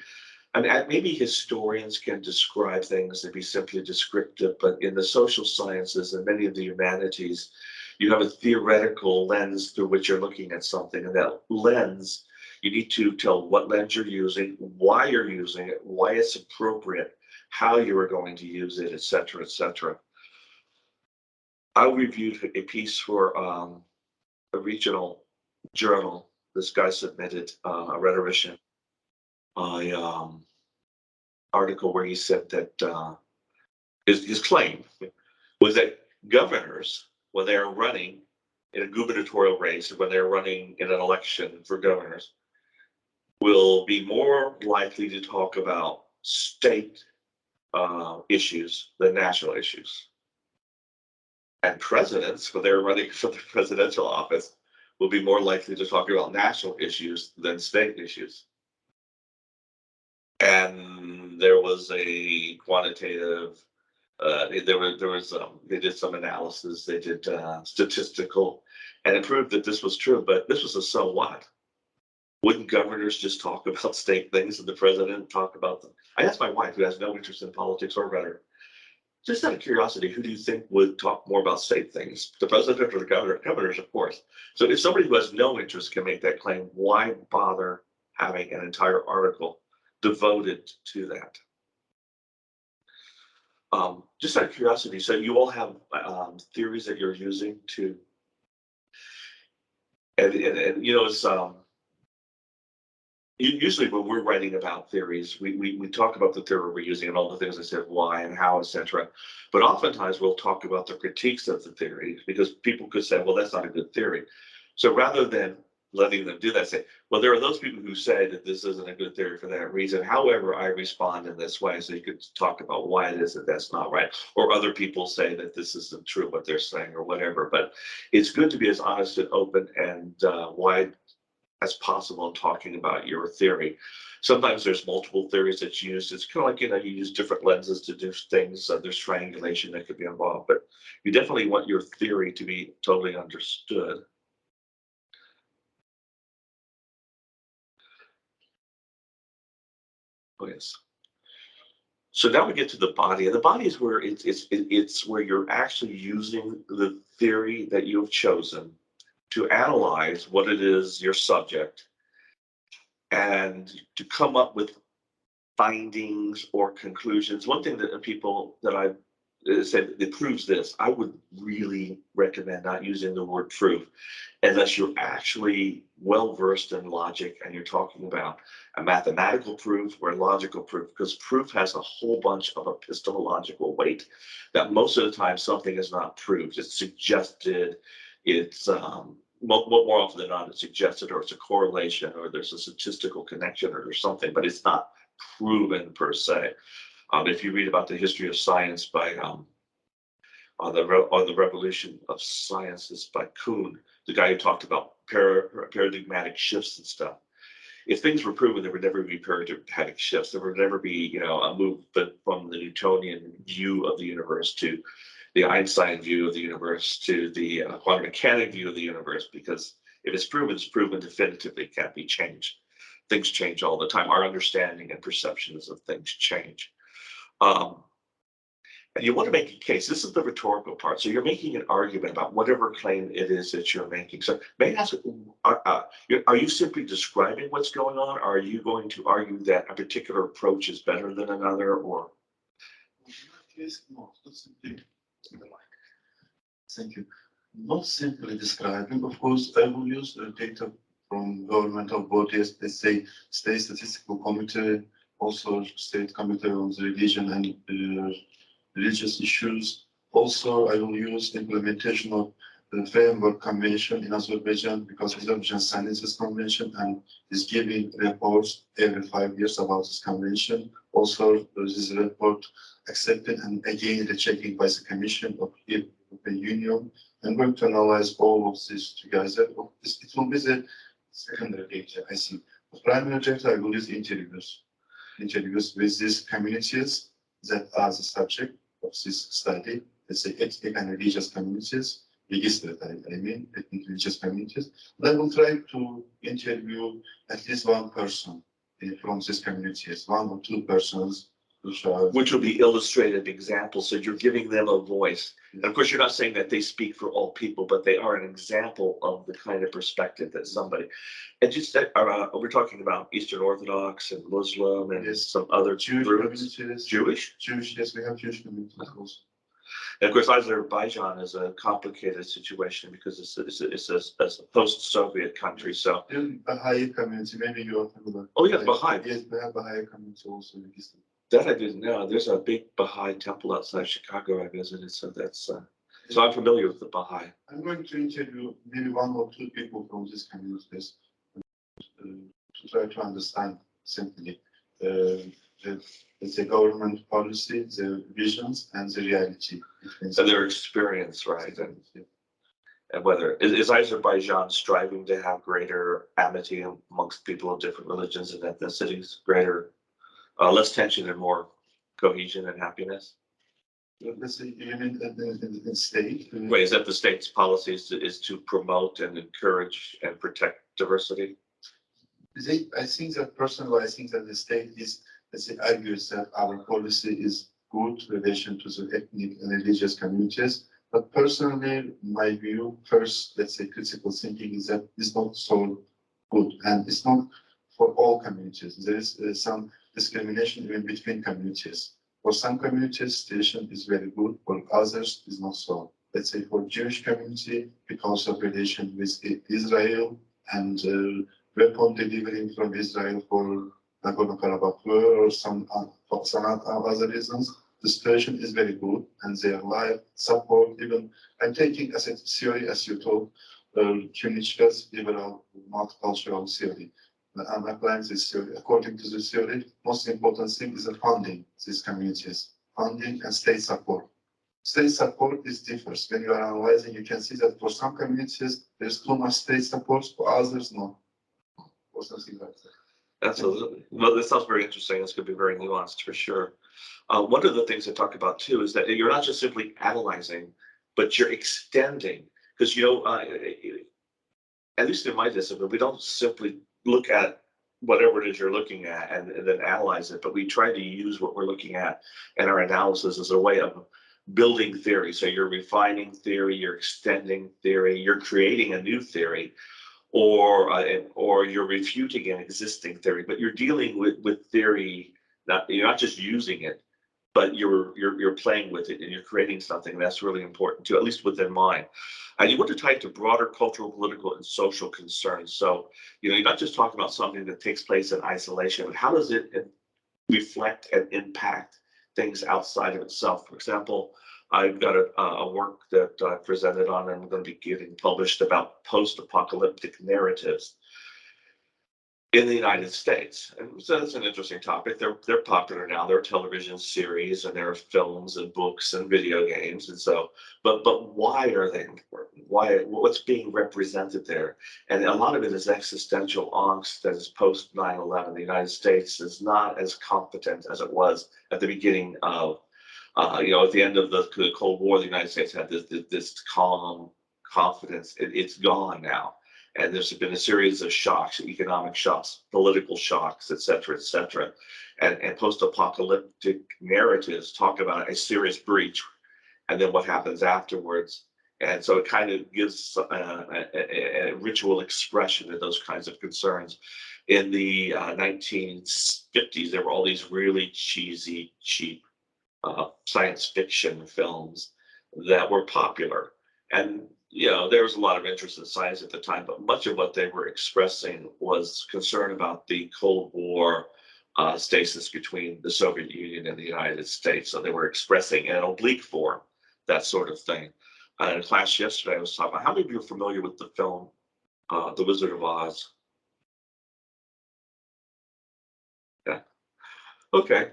I mean, maybe historians can describe things and be simply descriptive, but in the social sciences and many of the humanities, you have a theoretical lens through which you're looking at something. And that lens, you need to tell what lens you're using, why you're using it, why it's appropriate, how you are going to use it, etc., etc. I reviewed a piece for a regional journal. This guy submitted a rhetorician article where he said that his claim was that governors, when they are running in a gubernatorial race, or when they're running in an election for governors, will be more likely to talk about state issues than national issues. And presidents, when they're running for the presidential office, will be more likely to talk about national issues than state issues. And there was a quantitative, they did some analysis, they did statistical, and it proved that this was true, but this was a so what? Wouldn't governors just talk about state things and the president talk about them? I asked my wife, who has no interest in politics or rhetoric, just out of curiosity, who do you think would talk more about state things? The president or the governor? Governors, of course. So if somebody who has no interest can make that claim, why bother having an entire article devoted to that? Just out of curiosity, so you all have theories that you're using to, and you know, it's usually when we're writing about theories, we talk about the theory we're using and all the things I said, why and how, etc. But oftentimes we'll talk about the critiques of the theory, because people could say, well, that's not a good theory. So rather than letting them do that, say, well, there are those people who say that this isn't a good theory for that reason. However, I respond in this way. So you could talk about why it is that that's not right. Or other people say that this isn't true, what they're saying, or whatever. But it's good to be as honest and open and wide as possible in talking about your theory. Sometimes there's multiple theories that's used. It's kind of like, you know, you use different lenses to do things. There's triangulation that could be involved, but you definitely want your theory to be totally understood. Oh, yes. So now we get to the body, and the body is where it's where you're actually using the theory that you have chosen to analyze what it is, your subject, and to come up with findings or conclusions. One thing that people that I've said that proves this, I would really recommend not using the word proof unless you're actually well versed in logic and you're talking about a mathematical proof or a logical proof, because proof has a whole bunch of epistemological weight that most of the time something is not proved. It's suggested, it's more often than not, it's suggested, or it's a correlation, or there's a statistical connection or something, but it's not proven per se. If you read about the history of science by on the revolution of sciences by Kuhn, the guy who talked about paradigmatic shifts and stuff. If things were proven, there would never be paradigmatic shifts. There would never be, you know, a movement from the Newtonian view of the universe to the Einstein view of the universe to the quantum mechanic view of the universe, because if it's proven definitively, it can't be changed. Things change all the time. Our understanding and perceptions of things change. and you want to make a case. This is the rhetorical part. So you're making an argument about whatever claim it is that you're making. So may I ask, are you simply describing what's going on? Or are you going to argue that a particular approach is better than another, or? Yes, no, not simply. Thank you. Not simply describing. Of course, I will use data from governmental bodies, let's say State Statistical Committee, also State Committee on the Religion and religious issues. Also, I will use implementation of the Framework Convention in Azerbaijan, because Azerbaijan signed this convention and is giving reports every 5 years about this convention. Also, this report accepted and again rechecking by the Commission of the European Union. I'm going to analyze all of this together. It will be the secondary data, I think. The primary data, I will use interviews with these communities that are the subject of this study. Let's say ethnic and religious communities, registered, I mean, ethnic religious communities. And I will try to interview at least one person from these communities, 1 or 2 persons. Which will be illustrated examples, so you're giving them a voice. And of course, you're not saying that they speak for all people, but they are an example of the kind of perspective that somebody. And just we're talking about Eastern Orthodox and Muslim and Yes. some other Jewish groups. communities. Jewish? Yes, we have Jewish communities also. And of course, Azerbaijan is a complicated situation because it's a post-Soviet country. So, In Baha'i community, maybe you are familiar. oh yeah, Baha'i. Yes, we have Baha'i community also registered. That I didn't know. There's a big Baha'i temple outside Chicago I visited, so that's so I'm familiar with the Baha'i. I'm going to interview maybe 1 or 2 people from these communities to try to understand simply the government policy, the visions, and the reality. And their experience, right? And whether is Azerbaijan striving to have greater amity amongst people of different religions and ethnicities, greater, less tension and more cohesion and happiness? Let's say, you mean in state? Wait, is that the state's policy is to promote and encourage and protect diversity? I think that personally, I think that the state is, let's say, argues that our policy is good in relation to the ethnic and religious communities. But personally, my view, first, let's say, critical thinking is that it's not so good, and it's not for all communities. There is some discrimination even between communities. For some communities, situation is very good, for others, is not so. Let's say for Jewish community, because of relation with Israel and weapon delivering from Israel for Nagorno-Karabakh war or some other reasons, the situation is very good, and their life support even. I'm taking as a theory, as you told, Kunichka's liberal multicultural theory. I'm applying this theory. According to this theory, most important thing is the funding these communities, funding and state support. State support is differs. When you are analyzing, you can see that for some communities, there's too much state support, for others, no. Or something like that. Absolutely. Well, this sounds very interesting. It's going to be very nuanced for sure. One of the things I talk about too is that you're not just simply analyzing, but you're extending. Because, you know, at least in my discipline, we don't simply look at whatever it is you're looking at and then analyze it, but we try to use what we're looking at in our analysis as a way of building theory. So you're refining theory, you're extending theory, you're creating a new theory, or you're refuting an existing theory, but you're dealing with theory. You're not just using it, but you're playing with it and you're creating something. That's really important too, at least within mine. And you want to tie it to broader cultural, political, and social concerns. So, you know, you're not just talking about something that takes place in isolation, but how does it reflect and impact things outside of itself? For example, I've got a work that I presented on and I'm going to be getting published about post-apocalyptic narratives in the United States. And so that's an interesting topic. They're popular now. There are television series and there are films and books and video games. And so, but why are they important? What's being represented there? And a lot of it is existential angst that is post 9/11. The United States is not as competent as it was at the beginning of, you know, at the end of the Cold War. The United States had this calm confidence. It's gone now. And there's been a series of shocks, economic shocks, political shocks, et cetera, et cetera. And post-apocalyptic narratives talk about a serious breach and then what happens afterwards. And so it kind of gives a ritual expression to those kinds of concerns. In the 1950s, there were all these really cheesy, cheap science fiction films that were popular. And, you know, there was a lot of interest in science at the time, but much of what they were expressing was concern about the Cold War stasis between the Soviet Union and the United States. So they were expressing in an oblique form that sort of thing. In class yesterday, I was talking about, how many of you are familiar with the film The Wizard of Oz? Yeah. Okay.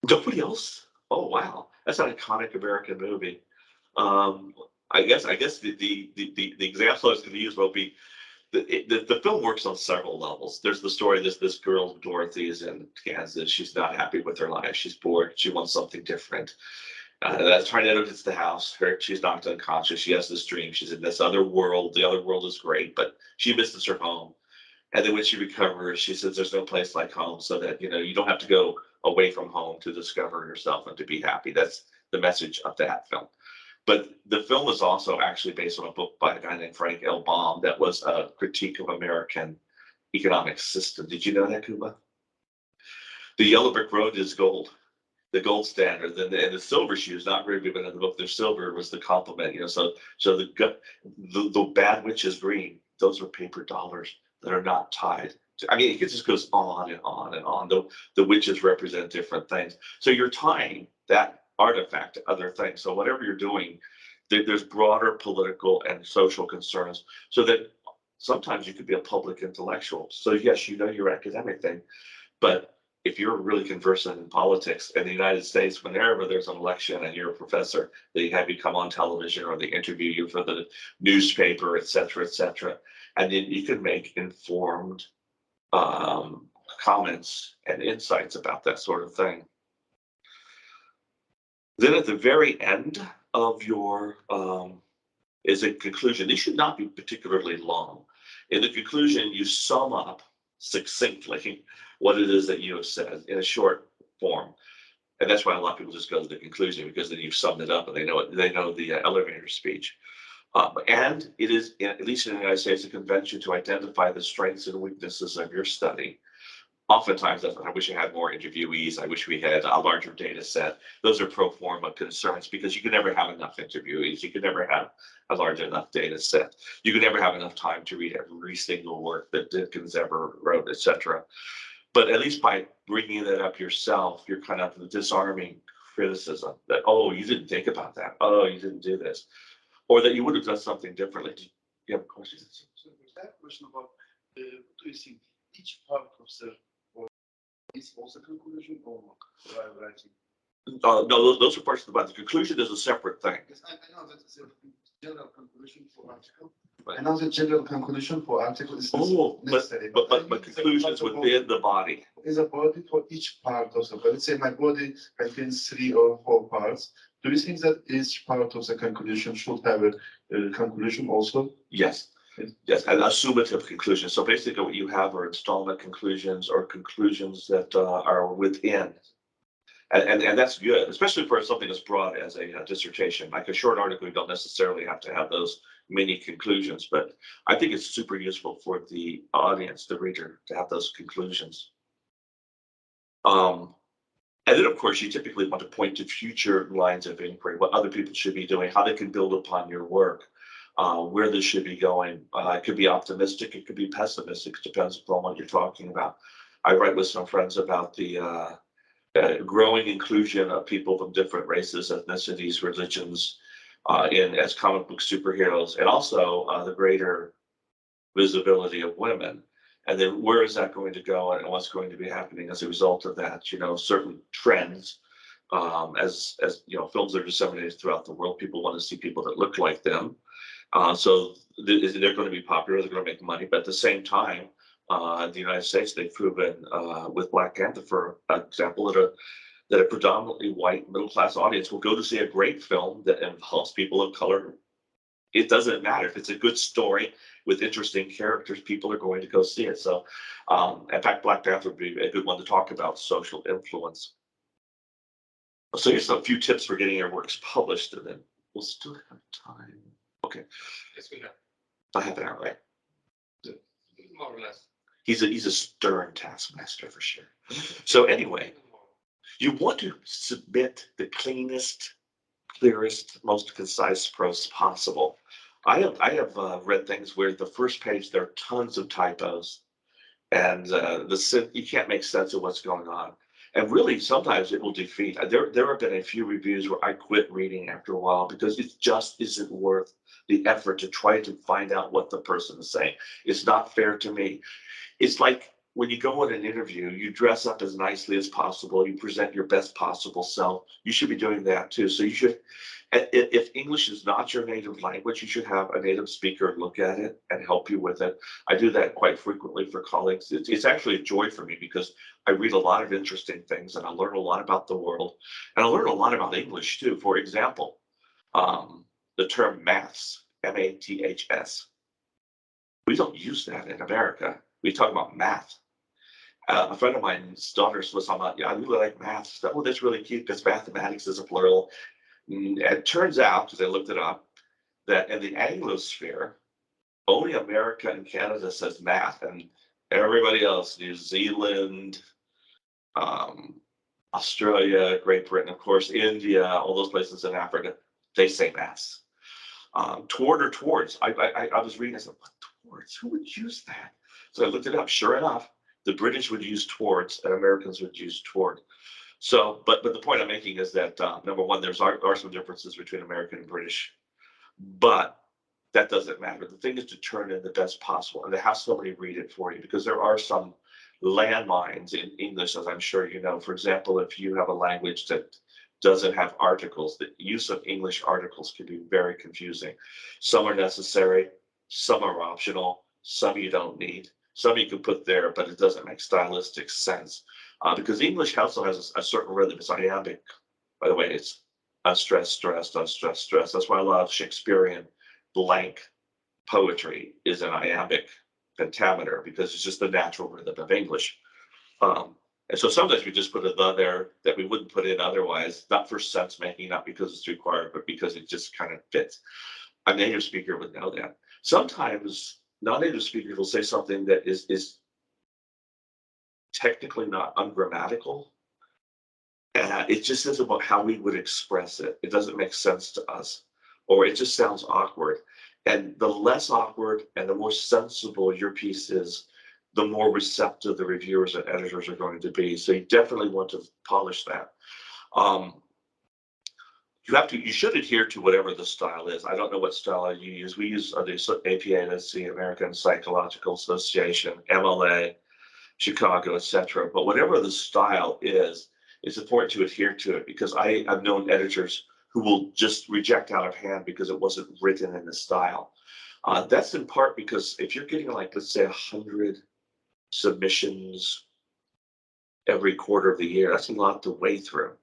Nobody else? Oh wow, that's an iconic American movie. I guess the example I was going to use will be the film works on several levels. There's the story. This girl Dorothy is in Kansas. She's not happy with her life. She's bored. She wants something different. That tornado hits the house. She's knocked unconscious. She has this dream. She's in this other world. The other world is great, but she misses her home. And then when she recovers, she says there's no place like home, so that, you know, you don't have to go away from home to discover yourself and to be happy. That's the message of that film. But the film is also actually based on a book by a guy named Frank L. Baum that was a critique of American economic system. Did you know that, Kuba? The yellow brick road is gold, the gold standard, and the silver shoes, not very good, but in the book, their silver was the compliment. You know, so the bad witch is green. Those are paper dollars that are not tied to, I mean, it just goes on and on and on. The witches represent different things. So you're tying that artifact to other things. So whatever you're doing, there's broader political and social concerns, so that sometimes you could be a public intellectual. So yes, you know your academic thing, but if you're really conversant in politics in the United States, whenever there's an election and you're a professor, they have you come on television or they interview you for the newspaper, et cetera, and then you can make informed comments and insights about that sort of thing. Then at the very end of your is a conclusion. These should not be particularly long. In the conclusion, you sum up succinctly what it is that you have said in a short form. And that's why a lot of people just go to the conclusion, because then you've summed it up and they know it, they know the elevator speech. And it is, at least in the United States, a convention to identify the strengths and weaknesses of your study. Oftentimes, I wish I had more interviewees. I wish we had a larger data set. Those are pro forma concerns, because you can never have enough interviewees. You can never have a large enough data set. You can never have enough time to read every single work that Dickens ever wrote, etc. But at least by bringing that up yourself, you're kind of disarming criticism that, oh, you didn't think about that. Oh, you didn't do this. Or that you would have done something differently. Do you have questions? So there's that question about, do you think each part of the is also conclusion or writing? No, those are parts about the conclusion is a separate thing. Yes, I know that it's a general conclusion for article. Right. I know the general conclusion for article is necessary. But conclusions within the body. Is a body for each part of the body. Let's say my body contains 3 or 4 parts. Do you think that each part of the conclusion should have a conclusion also? Yes. Yes, an assumative conclusion. So basically what you have are installment conclusions or conclusions that are within. And that's good, especially for something as broad as a dissertation. Like a short article, you don't necessarily have to have those many conclusions, but I think it's super useful for the audience, the reader, to have those conclusions. And then, of course, you typically want to point to future lines of inquiry, what other people should be doing, how they can build upon your work. Where this should be going. It could be optimistic, it could be pessimistic, it depends upon what you're talking about. I write with some friends about the growing inclusion of people from different races, ethnicities, religions as comic book superheroes, and also the greater visibility of women. And then where is that going to go, and what's going to be happening as a result of that? You know, certain trends. As you know, films are disseminated throughout the world, people want to see people that look like them. So they're going to be popular, they're going to make money, but at the same time, in the United States, they've proven with Black Panther, for example, that a predominantly white middle-class audience will go to see a great film that involves people of color. It doesn't matter if it's a good story with interesting characters, people are going to go see it. So, in fact, Black Panther would be a good one to talk about social influence. So here's a few tips for getting your works published, and then we'll still have time. Okay. Yes, we have. I have an hour, right? More or less. He's a stern taskmaster for sure. So anyway, you want to submit the cleanest, clearest, most concise prose possible. I have read things where the first page there are tons of typos, and you can't make sense of what's going on. And really, sometimes it will defeat. There have been a few reviews where I quit reading after a while because it just isn't worth the effort to try to find out what the person is saying. It's not fair to me. It's like when you go in an interview, you dress up as nicely as possible. You present your best possible self. You should be doing that too. So you should, if English is not your native language, you should have a native speaker look at it and help you with it. I do that quite frequently for colleagues. It's actually a joy for me because I read a lot of interesting things and I learn a lot about the world, and I learn a lot about English too. For example, the term maths, M-A-T-H-S. We don't use that in America. We talk about math. A friend of mine's daughter was talking about, yeah, I really like math. Oh, that's really cute because mathematics is a plural. And it turns out, because I looked it up, that in the Anglosphere, only America and Canada says math, and everybody else, New Zealand, Australia, Great Britain, of course, India, all those places in Africa, they say maths. Toward or towards. I was reading, I said, what towards? Who would use that? So I looked it up. Sure enough, the British would use towards and Americans would use toward. So, but the point I'm making is that number one, there are some differences between American and British, but that doesn't matter. The thing is to turn in the best possible and to have somebody read it for you, because there are some landmines in English, as I'm sure you know. For example, if you have a language that doesn't have articles, the use of English articles can be very confusing. Some are necessary, some are optional, some you don't need. Some you can put there, but it doesn't make stylistic sense because English also has a certain rhythm. It's iambic. By the way, it's unstressed, stressed, unstressed, stressed. That's why a lot of Shakespearean blank poetry is an iambic pentameter, because it's just the natural rhythm of English. And so sometimes we just put a the there that we wouldn't put in otherwise, not for sense making, not because it's required, but because it just kind of fits. A native speaker would know that. Sometimes non-native speakers will say something that is technically not ungrammatical. And it just is about how we would express it. It doesn't make sense to us, or it just sounds awkward. And the less awkward and the more sensible your piece is, the more receptive the reviewers and editors are going to be. So you definitely want to polish that. You should adhere to whatever the style is. I don't know what style you use. We use the APA, that's the American Psychological Association, MLA, Chicago, etc. But whatever the style is, it's important to adhere to it, because I've known editors who will just reject out of hand because it wasn't written in the style. That's in part because if you're getting, like, let's say 100 submissions every quarter of the year, that's a lot to wade through.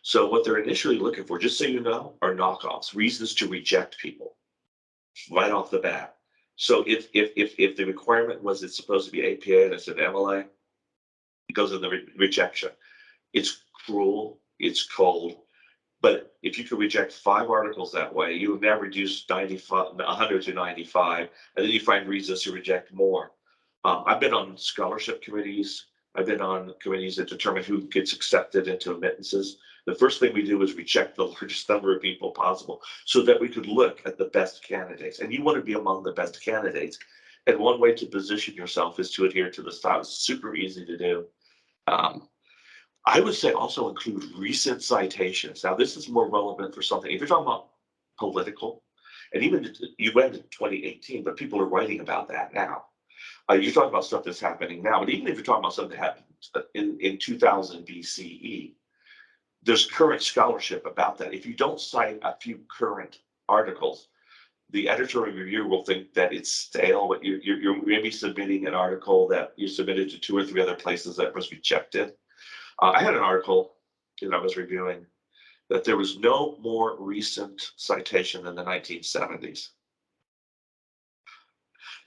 So what they're initially looking for, just so you know, are knockoffs, reasons to reject people right off the bat. So if the requirement was it's supposed to be APA and it's an MLA, it goes in the rejection. It's cruel, it's cold, but if you could reject 5 articles that way, you would now reduce 100 to 95, and then you find reasons to reject more. I've been on scholarship committees. I've been on committees that determine who gets accepted into admittances. The first thing we do is reject the largest number of people possible so that we could look at the best candidates. And you want to be among the best candidates. And one way to position yourself is to adhere to the style. It's super easy to do. I would say also include recent citations. Now, this is more relevant for something. If you're talking about political, and even you went to 2018, but people are writing about that now. You're talking about stuff that's happening now, but even if you're talking about something that happened in 2000 BCE, there's current scholarship about that. If you don't cite a few current articles, the editorial reviewer will think that it's stale. But you're maybe submitting an article that you submitted to 2 or 3 other places that was rejected. I had an article that I was reviewing that there was no more recent citation than the 1970s.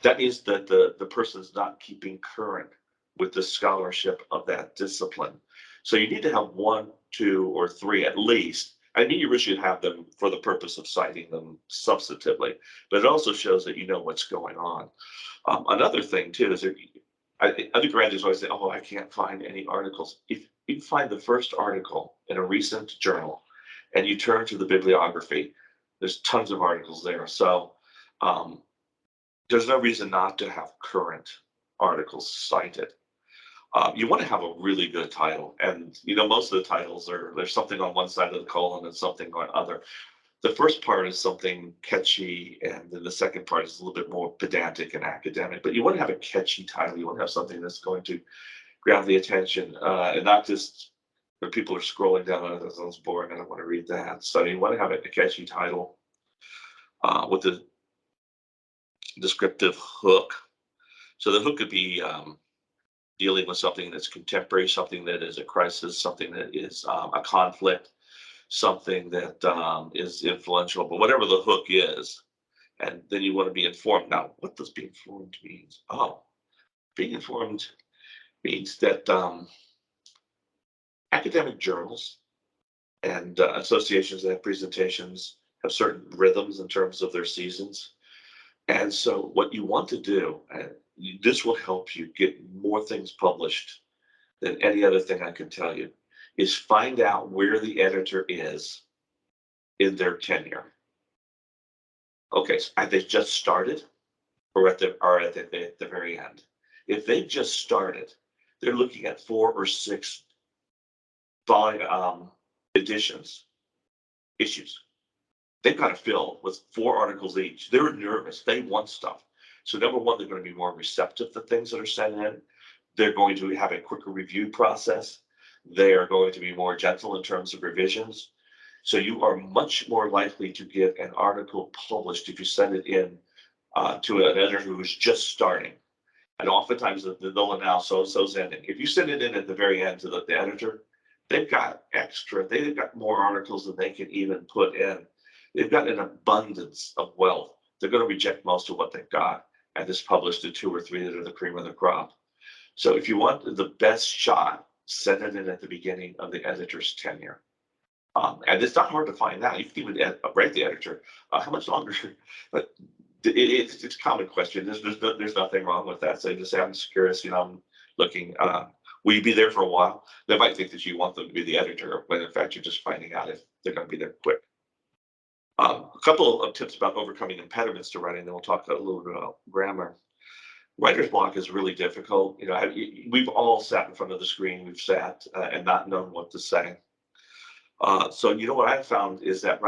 That means that the person's not keeping current with the scholarship of that discipline. So you need to have 1, 2, or 3 at least. I mean, you should have them for the purpose of citing them substantively, but it also shows that you know what's going on. Another thing too is undergraduates always say, "Oh, I can't find any articles." If you find the first article in a recent journal and you turn to the bibliography, there's tons of articles there. So there's no reason not to have current articles cited. You want to have a really good title, and most of the titles there's something on one side of the colon and something on other. The first part is something catchy, and then the second part is a little bit more pedantic and academic. But you want to have a catchy title. You want to have something that's going to grab the attention, and not just when people are scrolling down. Oh, that sounds boring. I don't want to read that. So you want to have a catchy title with a descriptive hook. So the hook could be dealing with something that's contemporary, something that is a crisis, something that is a conflict, something that is influential, but whatever the hook is, and then you want to be informed. Now, what does be informed means? Oh, being informed means that academic journals and associations that have presentations have certain rhythms in terms of their seasons. And so what you want to do, and this will help you get more things published than any other thing I can tell you, is find out where the editor is in their tenure. Okay, so have they just started or at the very end? If they've just started, they're looking at 4 or 6 volume issues. They've got to fill with 4 articles each. They're nervous. They want stuff. So number one, they're going to be more receptive to things that are sent in. They're going to have a quicker review process. They are going to be more gentle in terms of revisions. So you are much more likely to get an article published if you send it in to an editor who's just starting. And oftentimes they'll announce so-and-so's ending. If you send it in at the very end to the editor, they've got more articles than they can even put in. They've got an abundance of wealth. They're going to reject most of what they've got and just publish the 2 or 3 that are the cream of the crop. So if you want the best shot, send it in at the beginning of the editor's tenure. And it's not hard to find out. You can even write the editor. How much longer? But it's a common question. There's nothing wrong with that. So you just say, I'm just curious, I'm looking. Will you be there for a while? They might think that you want them to be the editor, when in fact you're just finding out if they're going to be there quick. A couple of tips about overcoming impediments to writing, then we'll talk a little bit about grammar. Writer's block is really difficult. We've all sat in front of the screen. We've sat and not known what to say. So what I've found is that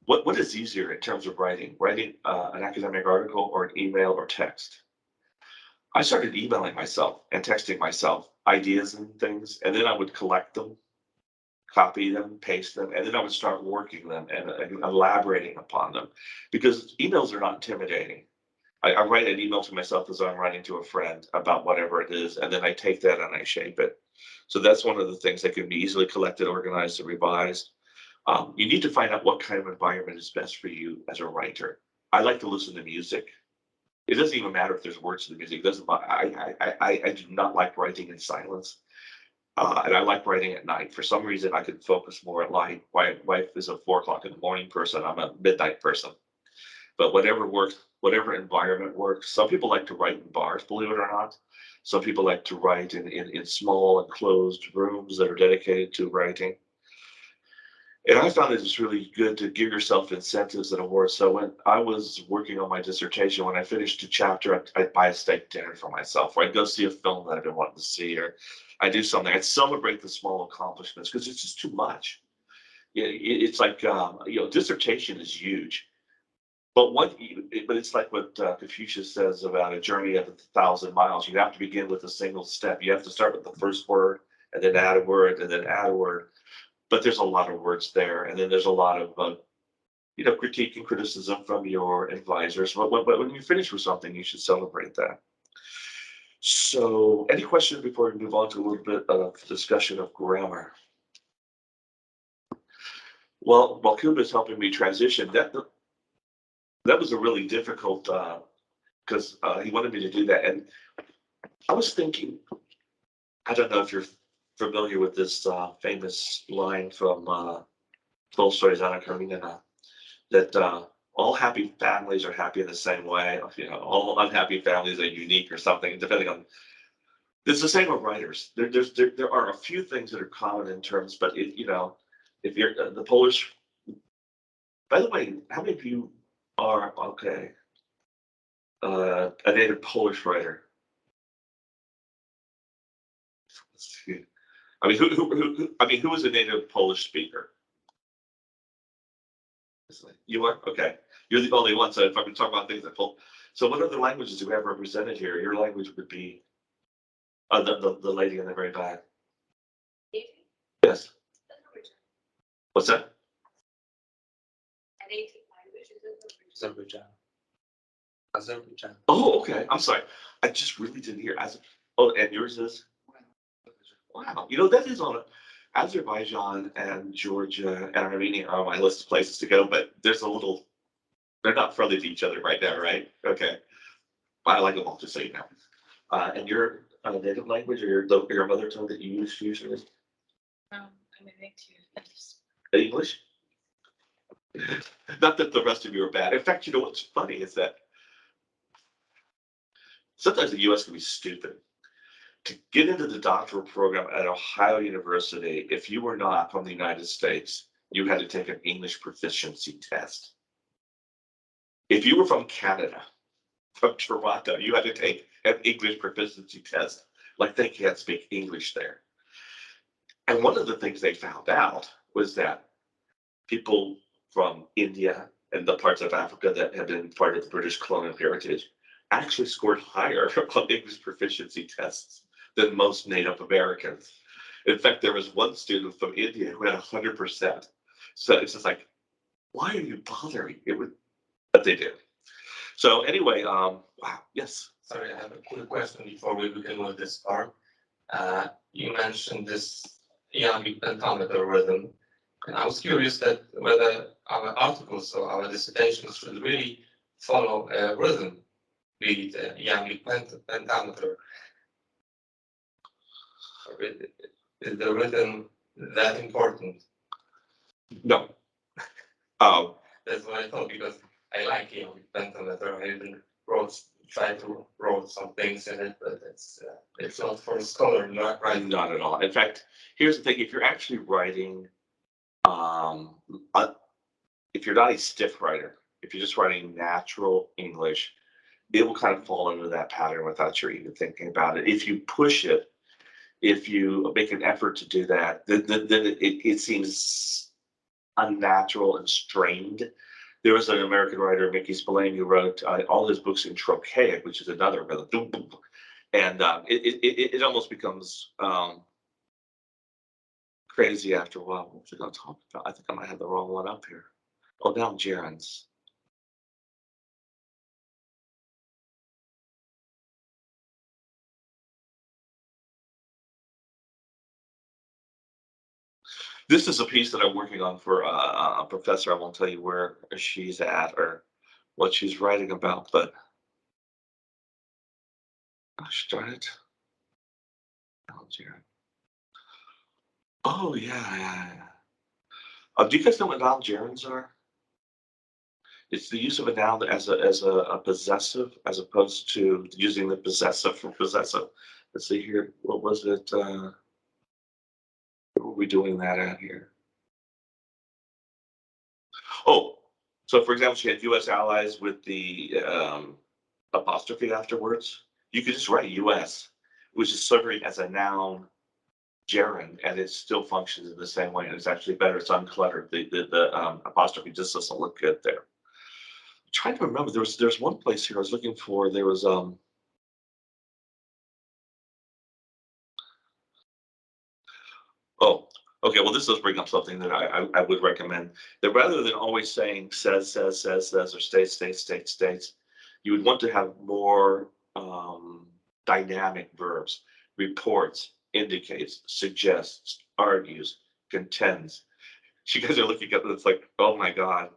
what is easier in terms of writing an academic article or an email or text? I started emailing myself and texting myself ideas and things, and then I would collect them, copy them, paste them, and then I would start working them and elaborating upon them, because emails are not intimidating. I write an email to myself as I'm writing to a friend about whatever it is, and then I take that and I shape it. So that's one of the things that can be easily collected, organized, and revised. You need to find out what kind of environment is best for you as a writer. I like to listen to music. It doesn't even matter if there's words to the music. It doesn't. I do not like writing in silence. And I like writing at night. For some reason, I can focus more at night. My wife is a 4 o'clock in the morning person. I'm a midnight person. But whatever works, whatever environment works. Some people like to write in bars, believe it or not. Some people like to write in small enclosed rooms that are dedicated to writing. And I found it's really good to give yourself incentives and awards. So when I was working on my dissertation, when I finished a chapter, I'd buy a steak dinner for myself, or I'd go see a film that I've been wanting to see, or I do something. I'd celebrate the small accomplishments because it's just too much. It's like, dissertation is huge. But it's like what Confucius says about a journey of 1,000 miles. You have to begin with a single step. You have to start with the first word, and then add a word, and then add a word. But there's a lot of words there, and then there's a lot of critique and criticism from your advisors. But when you finish with something, you should celebrate that. So, any questions before we move on to a little bit of discussion of grammar? Well, while Cuba is helping me transition, that was a really difficult because he wanted me to do that. And I was thinking, I don't know if you're familiar with this famous line from Tolstoy's Anna Karenina, that all happy families are happy in the same way. You know, all unhappy families are unique or something, depending on. It's the same with writers. There are a few things that are common in terms, but you know, if you're the Polish. By the way, how many of you are okay? A native Polish writer. I mean, who is a native Polish speaker? You are? Okay. You're the only one. So if I'm talking about things that pull. So what other languages do we have represented here? Your language would be the lady in the very back. Yes. What's that? Azerbaijan. Azerbaijan. Oh, okay. I'm sorry. I just really didn't hear. Oh, and yours is? Wow. You know, that is on Azerbaijan and Georgia and Armenia are on my list of places to go, but there's a little, they're not friendly to each other right now, right? Okay. I like them all, just so you know. And your native language or your mother tongue that you use usually? I'm a native. English? Not that the rest of you are bad. In fact, you know what's funny is that sometimes the US can be stupid. To get into the doctoral program at Ohio University, if you were not from the United States, you had to take an English proficiency test. If you were from Canada, from Toronto, you had to take an English proficiency test. Like they can't speak English there. And one of the things they found out was that people from India and the parts of Africa that have been part of the British colonial heritage actually scored higher on English proficiency tests than most Native Americans. In fact, there was one student from India who had 100%. So it's just like, why are you bothering? But they did. So anyway, wow, yes. Sorry, I have a quick question before we begin with this part. You mentioned this iambic pentameter rhythm, and I was curious that whether our articles or our dissertations should really follow a rhythm, be it iambic pentameter. Or is the rhythm that important? No. That's what I thought, because I like iambic pentameter. I even try to wrote some things in it, but it's not for a scholar, right? Not at all. In fact, here's the thing: if you're actually writing, if you're not a stiff writer, if you're just writing natural English, it will kind of fall into that pattern without you even thinking about it. If you push it, if you make an effort to do that, then it seems unnatural and strained. There was an American writer, Mickey Spillane, who wrote all his books in trochaic, which is another rhythm, and it almost becomes crazy after a while. What was I going to talk about? I think I might have the wrong one up here. Oh, now gerunds. This is a piece that I'm working on for a professor. I won't tell you where she's at or what she's writing about, but darn it. Oh yeah. Do you guys know what noun gerunds are? It's the use of a noun as a possessive, as opposed to using the possessive for possessive. Let's see here. What was it? Where were we doing that at here? Oh, so for example, she had U.S. allies with the apostrophe afterwards. You could just write U.S., which is serving as a noun gerund, and it still functions in the same way. And it's actually better. It's uncluttered. The apostrophe just doesn't look good there. I'm trying to remember. There's one place here I was looking for. There was Oh, okay. Well, this does bring up something that I would recommend, that rather than always saying says, or states, you would want to have more dynamic verbs: reports, indicates, suggests, argues, contends. You guys are looking at this like, oh my God.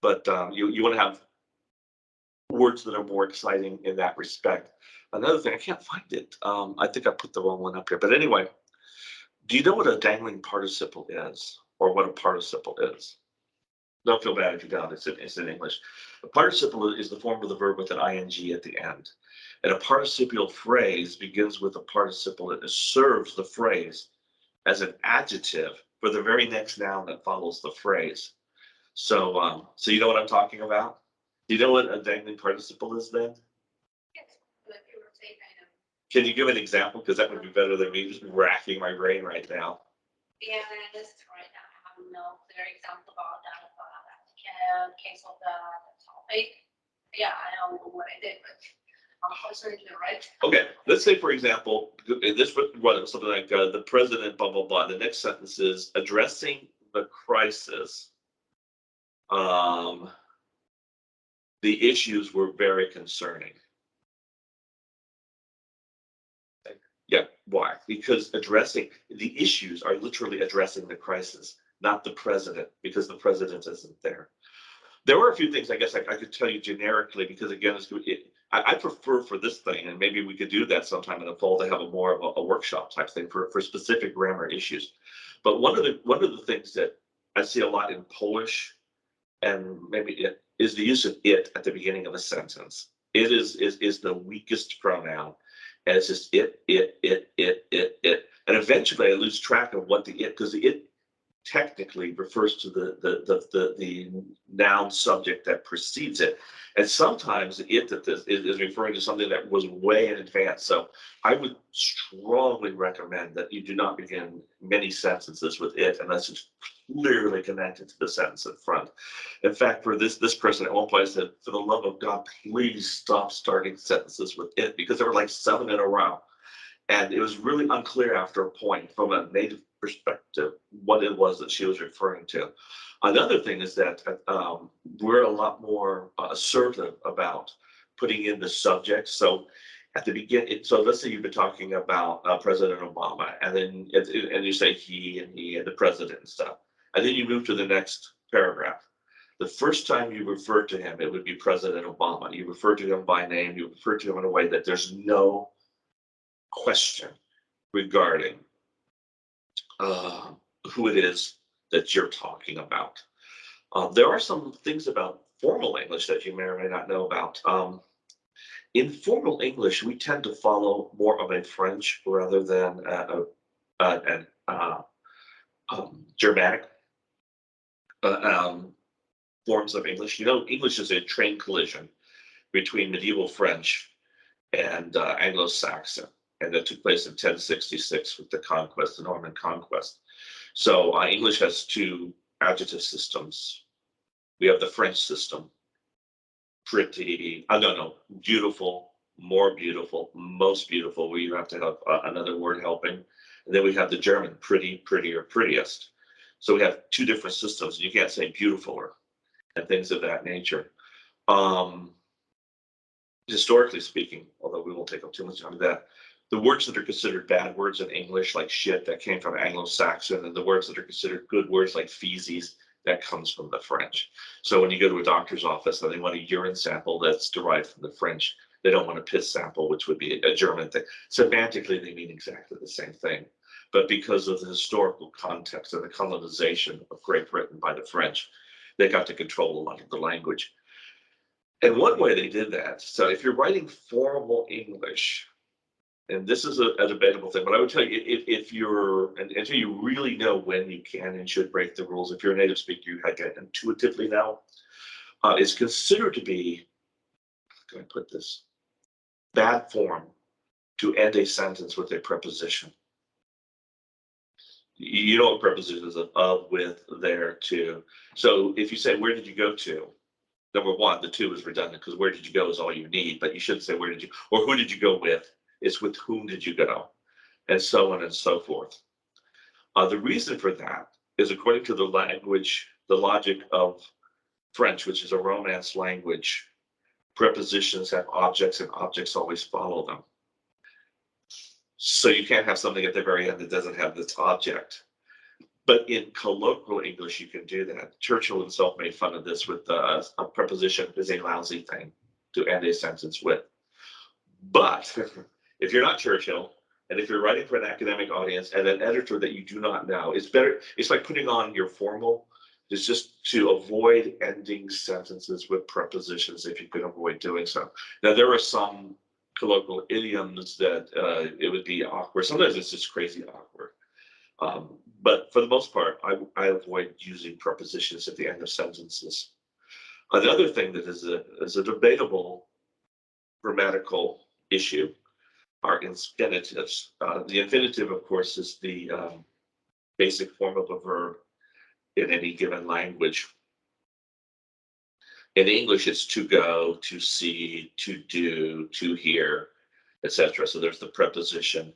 But you want to have words that are more exciting in that respect. Another thing, I can't find it. I think I put the wrong one up here. But anyway, do you know what a dangling participle is, or what a participle is? Don't feel bad if you don't. It's in English. A participle is the form of the verb with an ing at the end. And a participial phrase begins with a participle that serves the phrase as an adjective for the very next noun that follows the phrase. So, so you know what I'm talking about? Do you know what a dangling participle is then? Yes, like you were saying, kind of. Can you give an example? Because that would be better than me just racking my brain right now. Yeah, just right now I have no clear example about that, but case of the topic. Yeah, I don't know what I did, but unfortunately, right? Okay, let's say, for example, this was something like the president, blah, blah, blah. The next sentence is addressing the crisis. The issues were very concerning. Yeah, why? Because addressing the issues are literally addressing the crisis, not the president, because the president isn't there. There were a few things I guess I could tell you generically, because again, I prefer for this thing, and maybe we could do that sometime in the fall, to have a more of a workshop type thing for specific grammar issues. But one of the things that I see a lot in Polish, and maybe it is the use of it at the beginning of a sentence. It is the weakest pronoun. And it's just it. And eventually I lose track of what the it, because the it technically refers to the noun subject that precedes it. And sometimes the it that is referring to something that was way in advance. So I would strongly recommend that you do not begin many sentences with it unless it's clearly connected to the sentence in front. In fact, for this person at one point said, for the love of God, please stop starting sentences with it, because there were like 7 in a row. And it was really unclear after a point from a native perspective what it was that she was referring to. Another thing is that we're a lot more assertive about putting in the subject. So at the beginning, so let's say you've been talking about President Obama, and then and you say he and the president and stuff, and then you move to the next paragraph. The first time you refer to him, it would be President Obama. You refer to him by name. You refer to him in a way that there's no question regarding who it is that you're talking about. There are some things about formal English that you may or may not know about. In formal English, we tend to follow more of a French rather than an Germanic forms of English. You know, English is a train collision between medieval French and Anglo-Saxon, and that took place in 1066 with the conquest, the Norman conquest. So English has 2 adjective systems. We have the French system, pretty, beautiful, more beautiful, most beautiful, where you have to have another word helping. And then we have the German, pretty, prettier, prettiest. So we have 2 different systems. You can't say beautifuler and things of that nature. Historically speaking, although we won't take up too much time of that, the words that are considered bad words in English, like shit, that came from Anglo-Saxon, and the words that are considered good words, like feces, that comes from the French. So when you go to a doctor's office and they want a urine sample, that's derived from the French. They don't want a piss sample, which would be a German thing. Semantically, they mean exactly the same thing. But because of the historical context and the colonization of Great Britain by the French, they got to control a lot of the language. And one way they did that, so if you're writing formal English, and this is a debatable thing, but I would tell you, if you're, until you really know when you can and should break the rules, if you're a native speaker, you can intuitively know, it's considered to be, how can I put this, bad form to end a sentence with a preposition. You know what preposition is: of, with, there, to. So if you say, where did you go to? Number one, the to is redundant, because where did you go is all you need, but you shouldn't say where did you, or who did you go with? It's with whom did you go, and so on and so forth. The reason for that is, according to the language, the logic of French, which is a Romance language, prepositions have objects and objects always follow them. So you can't have something at the very end that doesn't have this object. But in colloquial English, you can do that. Churchill himself made fun of this with a preposition is a lousy thing. to end a sentence with. But if you're not Churchill, and if you're writing for an academic audience and an editor that you do not know, it's better. It's like putting on your formal. It's just to avoid ending sentences with prepositions if you can avoid doing so. Now, there are some colloquial idioms that it would be awkward. Sometimes it's just crazy awkward. But for the most part, I avoid using prepositions at the end of sentences. Another thing that is a debatable grammatical issue are infinitives. The infinitive, of course, is the basic form of a verb in any given language. In English, it's to go, to see, to do, to hear, etc. So there's the preposition,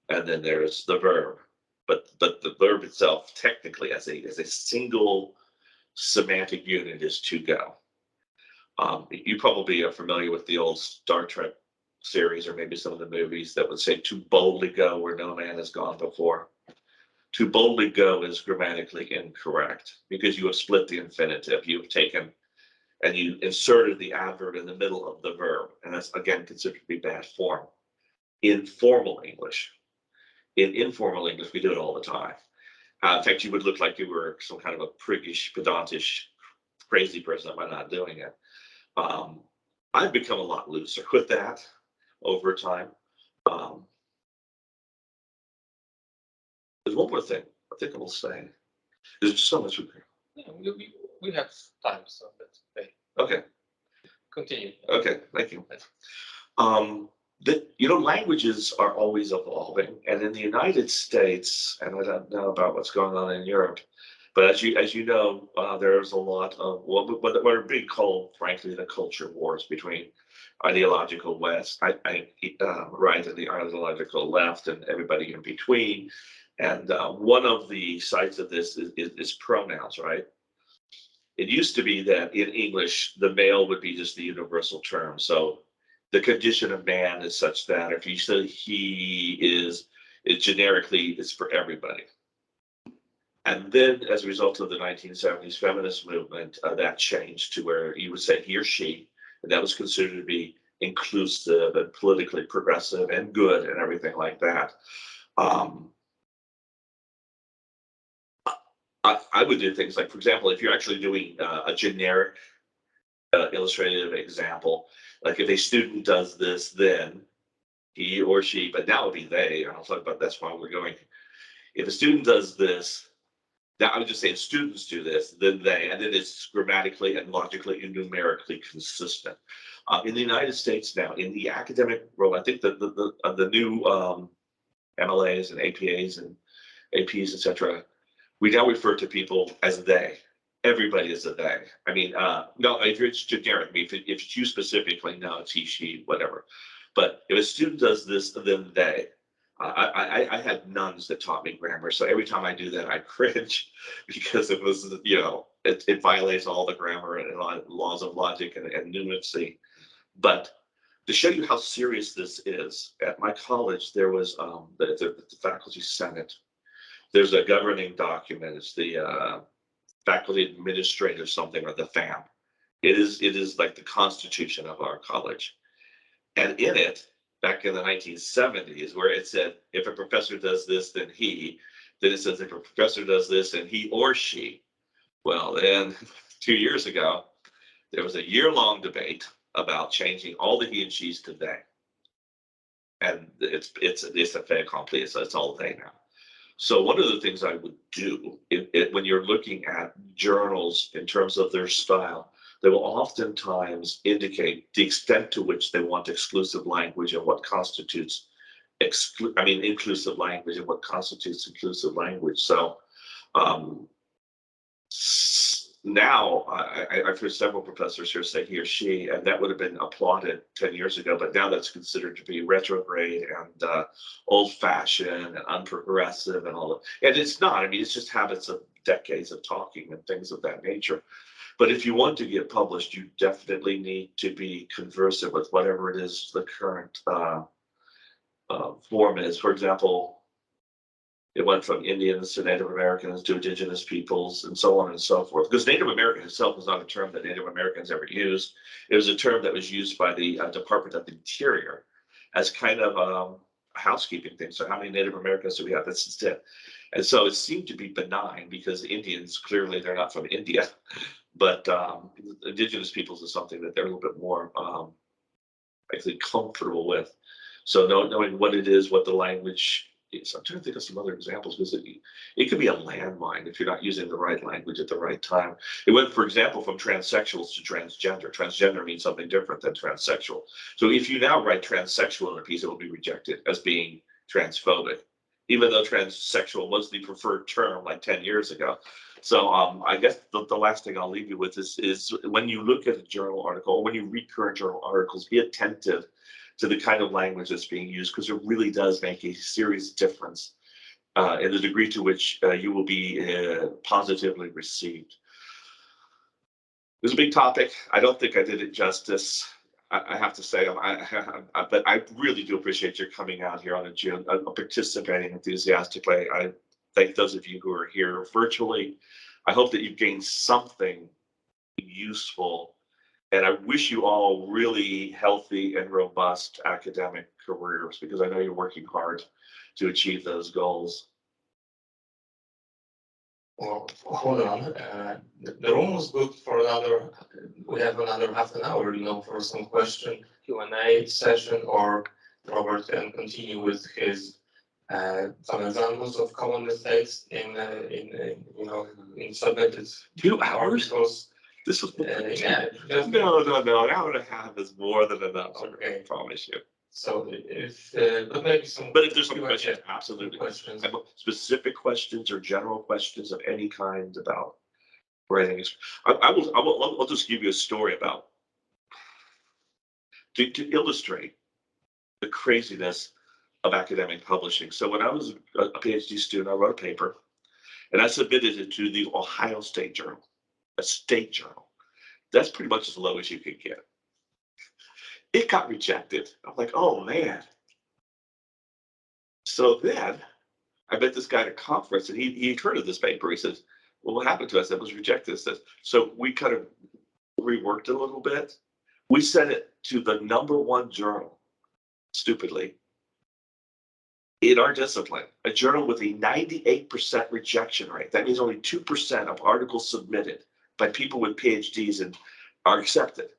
and then there's the verb. But the verb itself, technically, as a single semantic unit, is to go. You probably are familiar with the old Star Trek series, or maybe some of the movies that would say to boldly go where no man has gone before. To boldly go is grammatically incorrect because you have split the infinitive. You have taken and you inserted the adverb in the middle of the verb, and that's again considered to be bad form in formal English. In informal English, we do it all the time. In fact, you would look like you were some kind of a priggish, pedantish, crazy person by not doing it. I've become a lot looser with that over time. There's one more thing I think I will say. There's just so much. Yeah, we have time, so that's okay. Okay. Continue. Okay, thank you. Languages are always evolving, and in the United States, and I don't know about what's going on in Europe, but as you know, there's a lot of what are being called, frankly, the culture wars between ideological West, right, and the ideological left, and everybody in between. And one of the sides of this is pronouns, right? It used to be that in English, the male would be just the universal term. So the condition of man is such that if you say he is, it generically is for everybody. And then as a result of the 1970s feminist movement, that changed to where you would say he or she, and that was considered to be inclusive and politically progressive and good and everything like that. I would do things like, for example, if you're actually doing a generic illustrative example, like if a student does this, then he or she, but now it would be they, and I'll talk about that's why we're going. If a student does this, now I would just say if students do this, then they, and then it's grammatically and logically and numerically consistent. In the United States now, in the academic world, I think that the new MLAs and APAs and APs, etc., we now refer to people as they. Everybody is a they. I mean, no, if it's generic, I mean, if it's you specifically, no, it's he, she, whatever. But if a student does this, then they. I had nuns that taught me grammar, so every time I do that, I cringe because it was, it violates all the grammar and laws of logic and numeracy. But to show you how serious this is, at my college, there was the faculty senate. There's a governing document. It's the faculty administrator something, or the FAM. It is like the constitution of our college. And in it, back in the 1970s, where it said, if a professor does this, then he, then it says if a professor does this, then he or she. Well, then 2 years ago, there was a year-long debate about changing all the he and she's to they. And it's a fait accompli, so it's all they now. So one of the things I would do when you're looking at journals in terms of their style, they will oftentimes indicate the extent to which they want exclusive language and what constitutes inclusive language and what constitutes inclusive language. So now I've heard several professors here say he or she, and that would have been applauded 10 years ago, but now that's considered to be retrograde and old-fashioned and unprogressive and all that. And it's not. I mean, it's just habits of decades of talking and things of that nature. But if you want to get published, you definitely need to be conversant with whatever it is the current form is. For example, It went from Indians to Native Americans to indigenous peoples and so on and so forth. Because Native American itself was not a term that Native Americans ever used. It was a term that was used by the Department of the Interior as kind of a housekeeping thing. So how many Native Americans do we have? That's just it. And so it seemed to be benign because Indians, clearly they're not from India, but indigenous peoples is something that they're a little bit more actually comfortable with. So knowing what it is, what the language is. I'm trying to think of some other examples because it could be a landmine if you're not using the right language at the right time. It went, for example, from transsexuals to transgender. Transgender means something different than transsexual. So if you now write transsexual in a piece, it will be rejected as being transphobic, even though transsexual was the preferred term like 10 years ago. So I guess the last thing I'll leave you with is when you look at a journal article, or when you read current journal articles, be attentive to the kind of language that's being used, because it really does make a serious difference in the degree to which you will be positively received. It was a big topic. I don't think I did it justice. I have to say, but I really do appreciate your coming out here on a June, participating enthusiastically. I thank those of you who are here virtually. I hope that you've gained something useful. And I wish you all really healthy and robust academic careers, because I know you're working hard to achieve those goals. Well, hold on. The room was booked for another. We have another half an hour, for some Q&A session, or Robert can continue with his some examples of common mistakes in submitted 2 hours. articles. This was Yeah. no. An hour and a half is more than enough. Okay. I promise you. So but maybe some. But if there's some Q&A questions, absolutely. questions. Specific questions or general questions of any kind about writing. I'll just give you a story about to illustrate the craziness of academic publishing. So when I was a PhD student, I wrote a paper and I submitted it to the Ohio State Journal, a state journal. That's pretty much as low as you could get. It got rejected. I'm like, oh man. So then I met this guy at a conference and he'd heard of this paper. He says, well, what happened to us? It was rejected. So we kind of reworked it a little bit. We sent it to the #1 journal, stupidly, in our discipline, a journal with a 98% rejection rate. That means only 2% of articles submitted by people with PhDs and are accepted.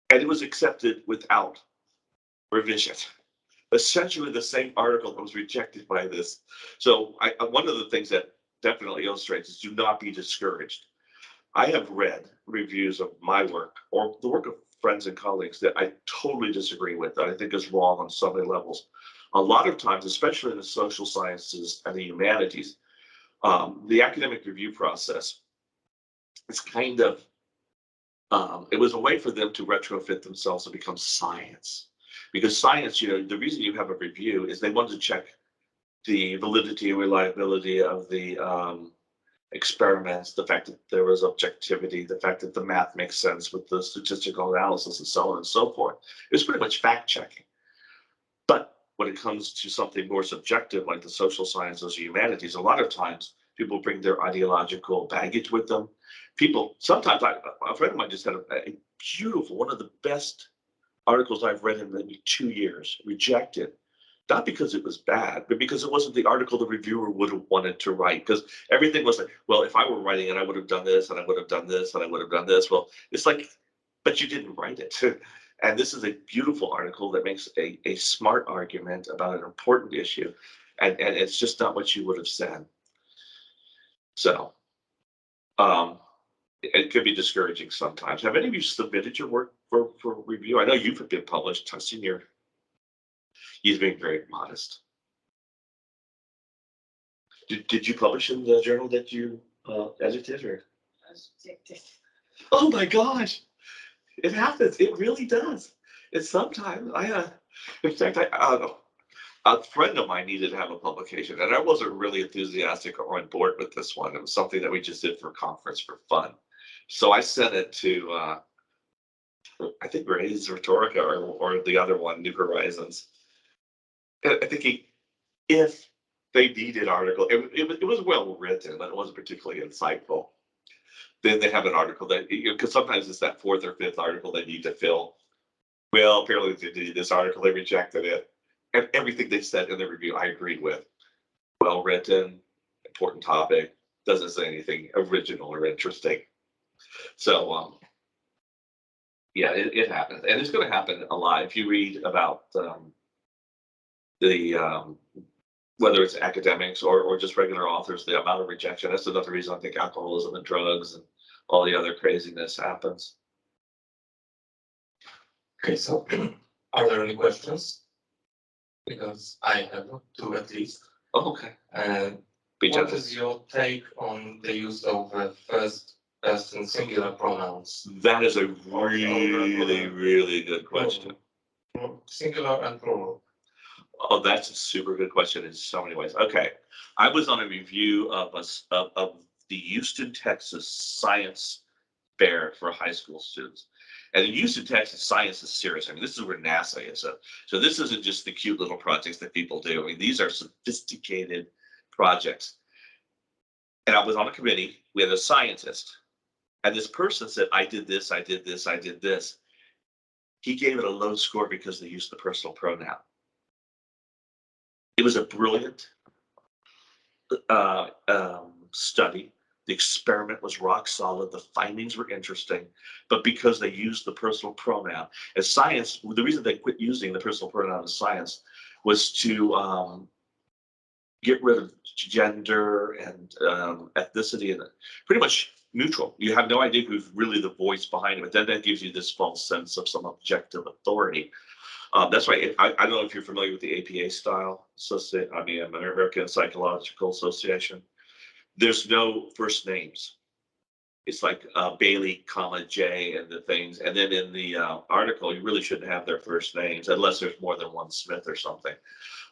And it was accepted without revision. Essentially the same article that was rejected by this. So one of the things that definitely illustrates is do not be discouraged. I have read reviews of my work or the work of friends and colleagues that I totally disagree with, that I think is wrong on so many levels. A lot of times, especially in the social sciences and the humanities, the academic review process is kind of, it was a way for them to retrofit themselves to become science. Because science, the reason you have a review is they wanted to check the validity and reliability of the experiments, the fact that there was objectivity, the fact that the math makes sense with the statistical analysis and so on and so forth. It was pretty much fact checking. But when it comes to something more subjective like the social sciences or humanities, a lot of times people bring their ideological baggage with them. Sometimes a friend of mine just had a beautiful, one of the best articles I've read in maybe 2 years, rejected. Not because it was bad, but because it wasn't the article the reviewer would have wanted to write. Because everything was like, well, if I were writing it, I would have done this, and I would have done this, and I would have done this. Well, it's like, but you didn't write it. And this is a beautiful article that makes a smart argument about an important issue. And it's just not what you would have said. So it could be discouraging sometimes. Have any of you submitted your work for review? I know you've been published. I've seen you've been very modest. Did you publish in the journal that you edited, or? I was rejected. Oh my gosh, it happens. It really does. It's sometimes in fact, a friend of mine needed to have a publication, and I wasn't really enthusiastic or on board with this one. It was something that we just did for a conference for fun. So I sent it to, I think Ray's Rhetorica or the other one, New Horizons. And I think if they needed article. It was well written, but it wasn't particularly insightful. Then they have an article that, because sometimes it's that fourth or fifth article they need to fill. Well, apparently they did this article, they rejected it. And everything they said in the review, I agreed with. Well written, important topic, doesn't say anything original or interesting. So, yeah, it happens. And it's going to happen a lot. If you read about whether it's academics or just regular authors, the amount of rejection, that's another reason I think alcoholism and drugs and all the other craziness happens. Okay, so are there any questions? Because I have two at least. Oh, okay. Be What gentle. is your take on the use of first person singular pronouns? That is a really, really good question. Singular and plural. Oh, that's a super good question in so many ways. Okay, I was on a review of the Houston, Texas science fair for high school students. And in Houston, Texas, science is serious. I mean, this is where NASA is. So this isn't just the cute little projects that people do. I mean, these are sophisticated projects. And I was on a committee. We had a scientist. And this person said, I did this, I did this, I did this. He gave it a low score because they used the personal pronoun. It was a brilliant study. The experiment was rock solid. The findings were interesting, but because they used the personal pronoun as science, the reason they quit using the personal pronoun as science was to get rid of gender and ethnicity and pretty much neutral. You have no idea who's really the voice behind it, but then that gives you this false sense of some objective authority. That's why I don't know if you're familiar with the APA style, American Psychological Association. There's no first names. It's like Bailey, comma, J and the things. And then in the article, you really shouldn't have their first names unless there's more than one Smith or something.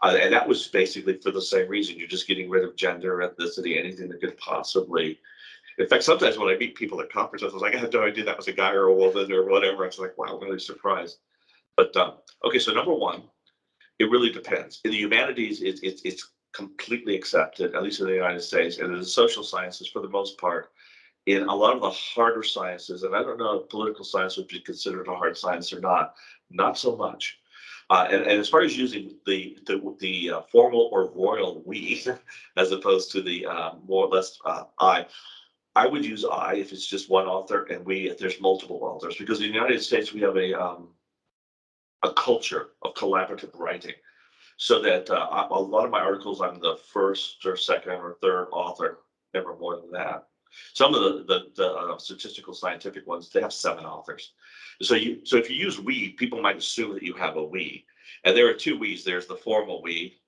And that was basically for the same reason. You're just getting rid of gender, ethnicity, anything that could possibly. In fact, sometimes when I meet people at conferences, I was like, I had no idea that was a guy or a woman or whatever. I was like, wow, I'm really surprised. But okay, so number one, it really depends. In the humanities, it's completely accepted, at least in the United States, and in the social sciences, for the most part, in a lot of the harder sciences, and I don't know if political science would be considered a hard science or not so much. And as far as using the formal or royal we, as opposed to the more or less I would use I if it's just one author, and we if there's multiple authors, because in the United States we have a culture of collaborative writing. So that a lot of my articles, I'm the first or second or third author, never more than that. Some of the statistical scientific ones, they have 7 authors. So if you use we, people might assume that you have a we. And there are 2 we's. There's the formal we,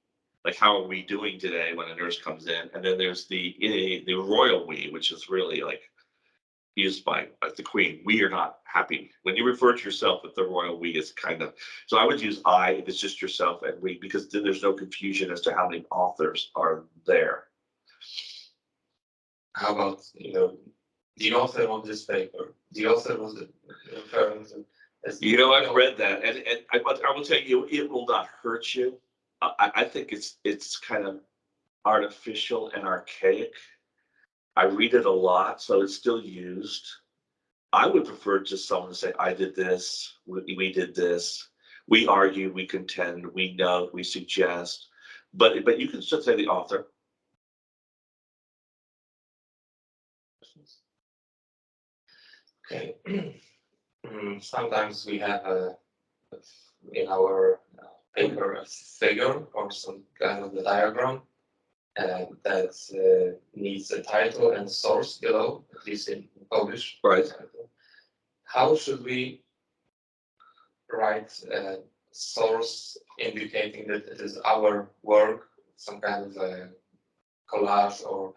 like how are we doing today when a nurse comes in, and then there's the royal we, which is really like used by the Queen. We are not happy. When you refer to yourself with the royal we, it's kind of, so I would use I if it's just yourself and we, because then there's no confusion as to how many authors are there. How about, the author of this paper? The author was referring to. I've read that, and I will tell you, it will not hurt you. I think it's kind of artificial and archaic. I read it a lot, so it's still used. I would prefer just someone to say, I did this, we did this, we argue, we contend, we note, we suggest, but you can still say the author. Okay. Sometimes we have in our paper a figure or some kind of a diagram that needs a title and source below, at least in Polish. Right. How should we write a source indicating that it is our work, some kind of a collage, or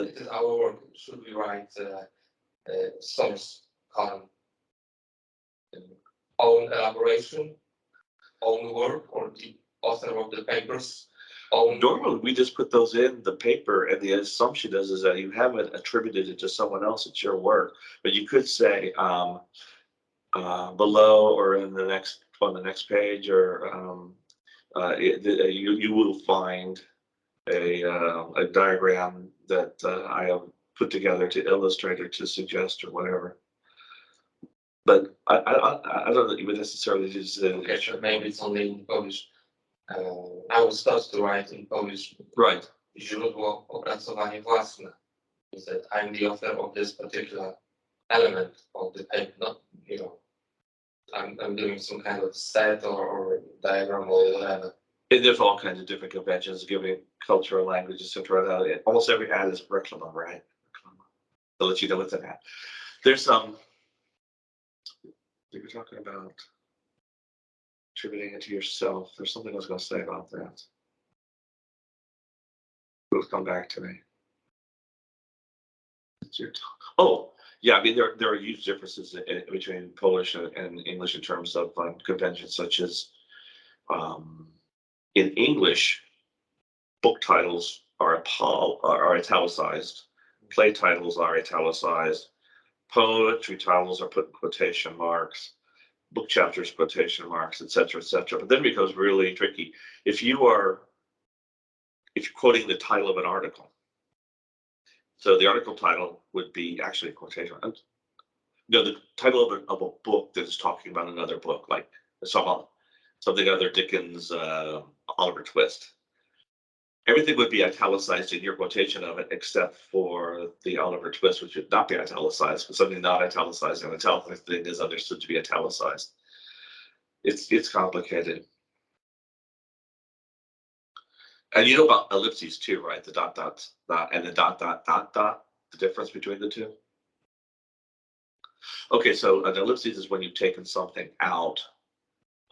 it is our work? Should we write a source column? Own elaboration, own work, or the author of the papers? Normally, we just put those in the paper, and the assumption is that you haven't attributed it to someone else. It's your work, but you could say below or on the next page, or you will find a diagram that I have put together to illustrate or to suggest or whatever. But I don't know that you would necessarily just Okay, sure. Maybe it's only in Polish. I will start to write in Polish. right. Źródło, opracowanie własne. Is that I'm the author of this particular element of the paper, not, you know, I'm doing some kind of set or diagram or whatever. And there's all kinds of different conventions giving cultural language, etc. Almost every ad is reclama, right? They'll let you know what's an ad. There's you were talking about attributing it to yourself. There's something I was going to say about that. It'll come back to me. Oh, yeah. I mean, there are huge differences between Polish and English in terms of conventions, such as in English, book titles are italicized, play titles are italicized, poetry titles are put in quotation marks, book chapters quotation marks, etc., etc. But then it becomes really tricky. If you're quoting the title of an article, so the article title would be actually a quotation. No, the title of a book that is talking about another book, like something other Dickens, Oliver Twist. Everything would be italicized in your quotation of it, except for the Oliver Twist, which would not be italicized, but something not italicized and italicized thing is understood to be italicized. It's complicated. And you know about ellipses too, right? The dot, and the dot, the difference between the two. Okay, so an ellipsis is when you've taken something out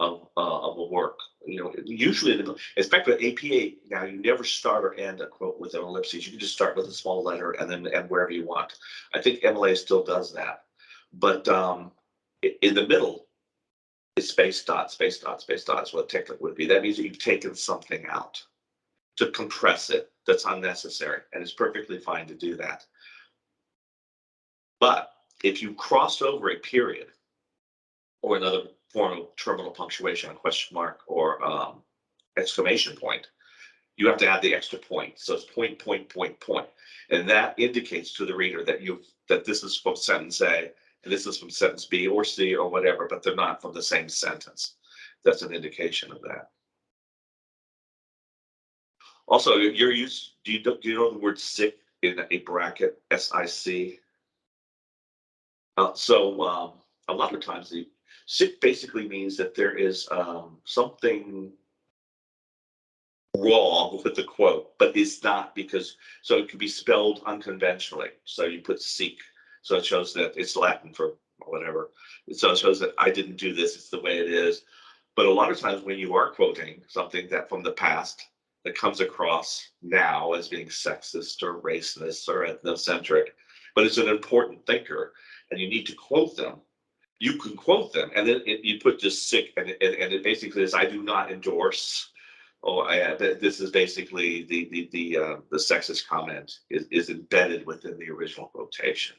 of a work. You know, usually, in fact, with APA now, you never start or end a quote with an ellipsis. You can just start with a small letter and then end wherever you want. I think MLA still does that, but in the middle, it's space dot, space dot, space dot is what technically would be. That means that you've taken something out to compress it. That's unnecessary, and it's perfectly fine to do that. But if you crossed over a period or another form of terminal punctuation, a question mark or exclamation point, you have to add the extra point. So it's point, point, point, point. And that indicates to the reader that this is from sentence A and this is from sentence B or C or whatever, but they're not from the same sentence. That's an indication of that. Also, do you know the word sick in a bracket, SIC? A lot of times the sick basically means that there is something wrong with the quote, but it's not, because so it could be spelled unconventionally. So you put seek, so it shows that it's Latin for whatever. So it shows that I didn't do this, it's the way it is. But a lot of times when you are quoting something that from the past that comes across now as being sexist or racist or ethnocentric, but it's an important thinker and you need to quote them, you can quote them, and then you put just sick, and it basically is, I do not endorse. This is basically the sexist comment is embedded within the original quotation.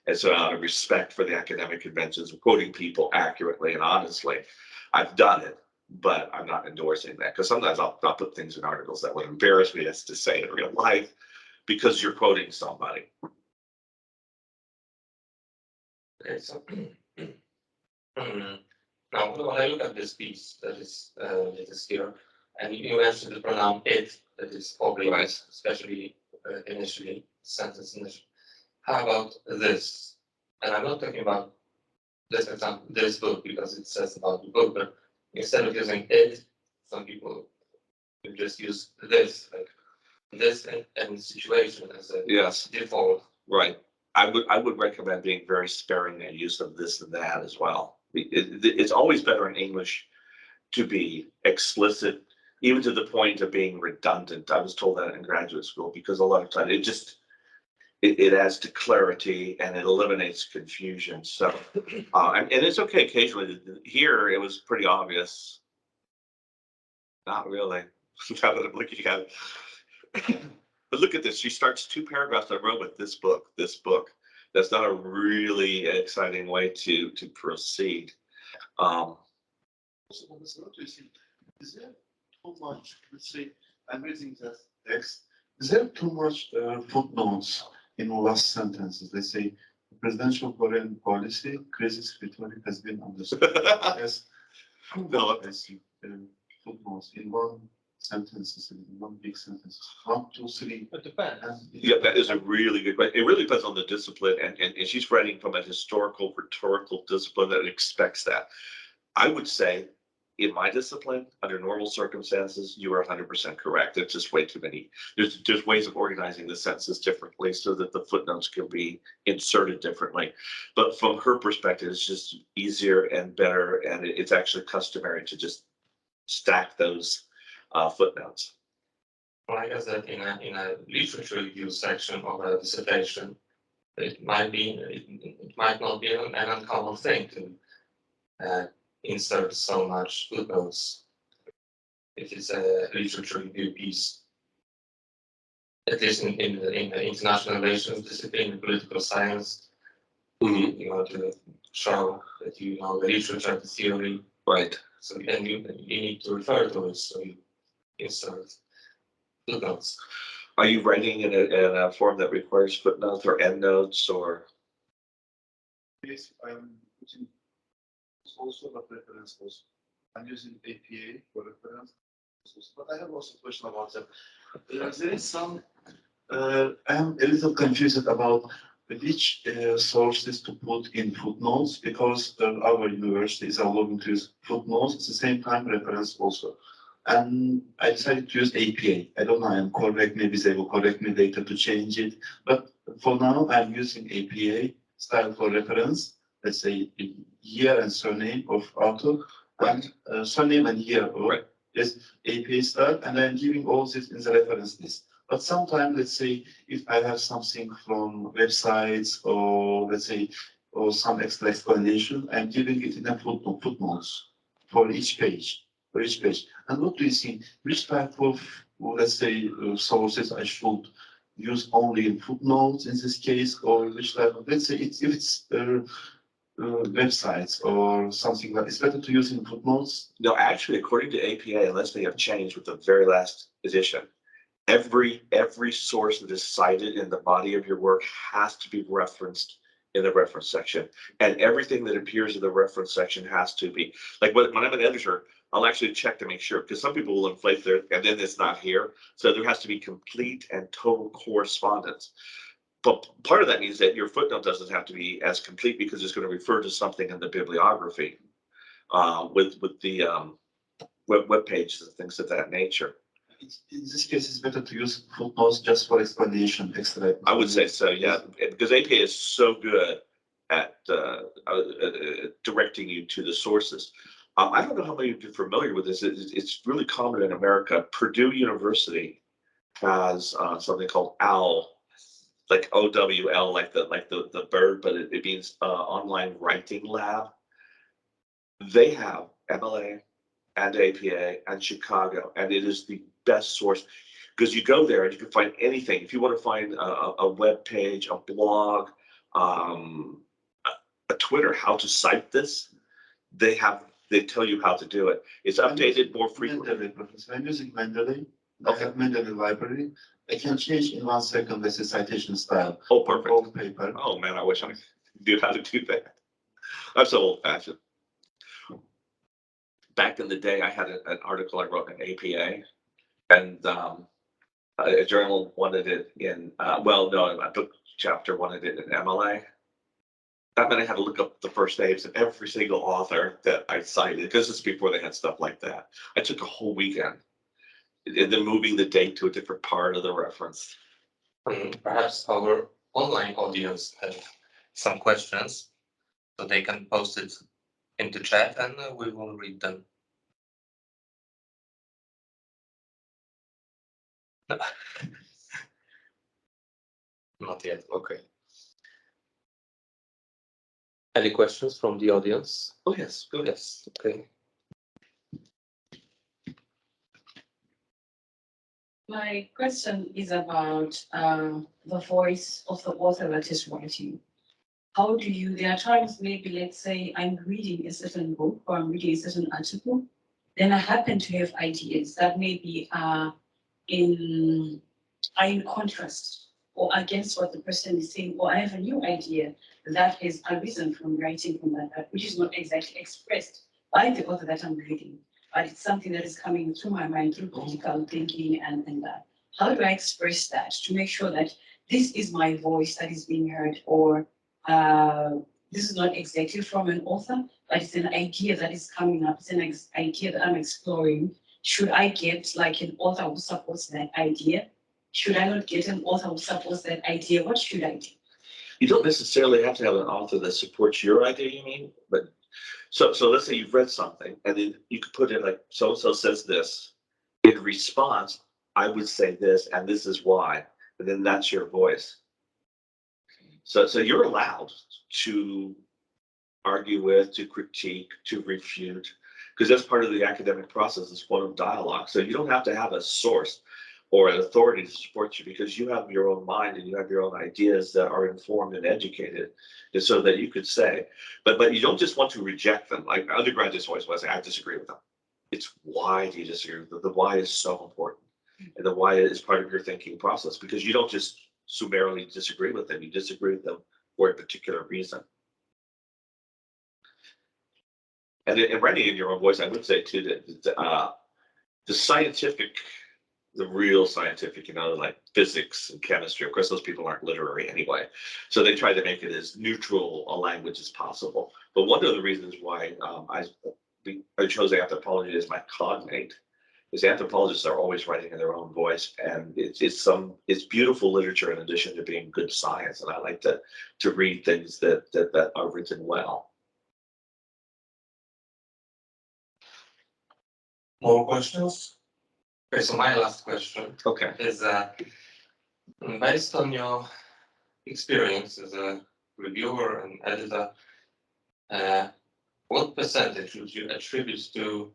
And so out of respect for the academic conventions of quoting people accurately and honestly, I've done it, but I'm not endorsing that, because sometimes I'll put things in articles that would embarrass me as to say in real life because you're quoting somebody. Okay, so now when I look at this piece that is here, and you mentioned the pronoun it, that is probably Right. especially initially, sentence initially. How about this? And I'm not talking about this example, this book, because it says about the book, but instead of using it, some people will just use this, like this and situation as a Yes. default. Right. I would recommend being very sparing in use of this and that as well. It's always better in English to be explicit, even to the point of being redundant. I was told that in graduate school, because a lot of times it adds to clarity and it eliminates confusion. So, and it's okay occasionally. Here, it was pretty obvious. Not really. Now that I'm looking at it. But look at this. She starts 2 paragraphs I wrote with this book. That's not a really exciting way to proceed. Is there too much, let's say, I'm reading that text. Is there too much footnotes in the last sentences? They say presidential foreign policy crisis rhetoric has been understood as No. footnotes in one sentence, in one big sentence. 1, 2, 3. It depends. Yeah, that is a really good question. It really depends on the discipline, and she's writing from a historical, rhetorical discipline that expects that. I would say, in my discipline, under normal circumstances, you are 100% correct. It's just way too many. There's ways of organizing the sentences differently so that the footnotes can be inserted differently. But from her perspective, it's just easier and better, and it's actually customary to just stack those footnotes. Well, I guess that in a literature review section of a dissertation, it might not be an uncommon thing to insert so much footnotes if it's a literature review piece. At least in the international relations discipline, in political science, you want to show that you know the literature, the theory. Right. So and you need to refer to it, so you insert footnotes. Are you writing in a form that requires footnotes or endnotes or? Yes, I'm using also but reference also. I'm using APA for reference, but I have also a question about that. There is some. I'm a little confused about which sources to put in footnotes because our university is allowing to use footnotes at the same time reference also. And I decided to use APA. I don't know, I'm correct, maybe they will correct me later to change it. But for now, I'm using APA style for reference. Let's say year and surname of author, and surname and year is APA style, and I'm giving all this in the reference list. But sometimes, let's say, if I have something from websites or let's say, or some extra explanation, I'm giving it in a footnotes for each page. And what do you think? Which type of, let's say, sources I should use only in footnotes in this case, or which type of, let's say, if it's websites or something like, it's better to use in footnotes? No, actually, according to APA, unless they have changed with the very last edition, every source that is cited in the body of your work has to be referenced in the reference section, and everything that appears in the reference section has to be, like when I'm an editor, I'll actually check to make sure, because some people will inflate their, and then it's not here. So there has to be complete and total correspondence. But part of that means that your footnote doesn't have to be as complete because it's going to refer to something in the bibliography with the web pages and things of that nature. In this case, it's better to use footnotes just for explanation, extra. I would say so, yeah, because APA is so good at directing you to the sources. I don't know how many of you are familiar with this. It's really common in America. Purdue University has something called OWL, like OWL, like the bird, but it means online writing lab. They have MLA and APA and Chicago, and it is the best source because you go there and you can find anything. If you want to find a web page, a blog, a Twitter, how to cite this, they tell you how to do it. It's updated more frequently. I'm using Mendeley. Okay. I have Mendeley library. I can change in 1 second the citation style. Oh, perfect. Old paper. Oh man, I wish I knew how to do that. I'm so old fashioned. Back in the day, I had an article I wrote in APA, and a journal wanted it in, a book chapter wanted it in MLA. That meant I had to look up the first names of every single author that I cited, because it's before they had stuff like that. I took a whole weekend, and then moving the date to a different part of the reference. Perhaps our online audience have some questions, so they can post it in the chat and we will read them. Not yet, okay. Any questions from the audience? Oh yes, go ahead. Yes, okay. My question is about the voice of the author that is writing. How do you, there are times maybe, let's say I'm reading a certain book or I'm reading a certain article, then I happen to have ideas that maybe are are in contrast or against what the person is saying, or I have a new idea that has arisen from writing from that, which is not exactly expressed by the author that I'm reading, but it's something that is coming through my mind through critical thinking and that. How do I express that to make sure that this is my voice that is being heard, or this is not exactly from an author, but it's an idea that is coming up, it's an idea that I'm exploring. Should I get like an author who supports that idea? Should I not get an author who supports that idea? What should I do? You don't necessarily have to have an author that supports your idea, you mean? But so let's say you've read something and then you could put it like, so-and-so says this. In response, I would say this, and this is why, and then that's your voice. So you're allowed to argue with, to critique, to refute, because that's part of the academic process, is one of dialogue. So you don't have to have a source or an authority to support you, because you have your own mind and you have your own ideas that are informed and educated, and so that you could say, but you don't just want to reject them. Like undergraduates always want to say, I disagree with them. It's why do you disagree with them? The why is so important, and the why is part of your thinking process, because you don't just summarily disagree with them. You disagree with them for a particular reason. And in writing in your own voice, I would say too that the scientific, the real scientific, like physics and chemistry, of course, those people aren't literary anyway. So they try to make it as neutral a language as possible. But one of the reasons why I chose anthropology as my cognate is anthropologists are always writing in their own voice, and it's beautiful literature in addition to being good science. And I like to read things that are written well. More questions? Okay, so my last question Okay. is based on your experience as a reviewer and editor, what percentage would you attribute to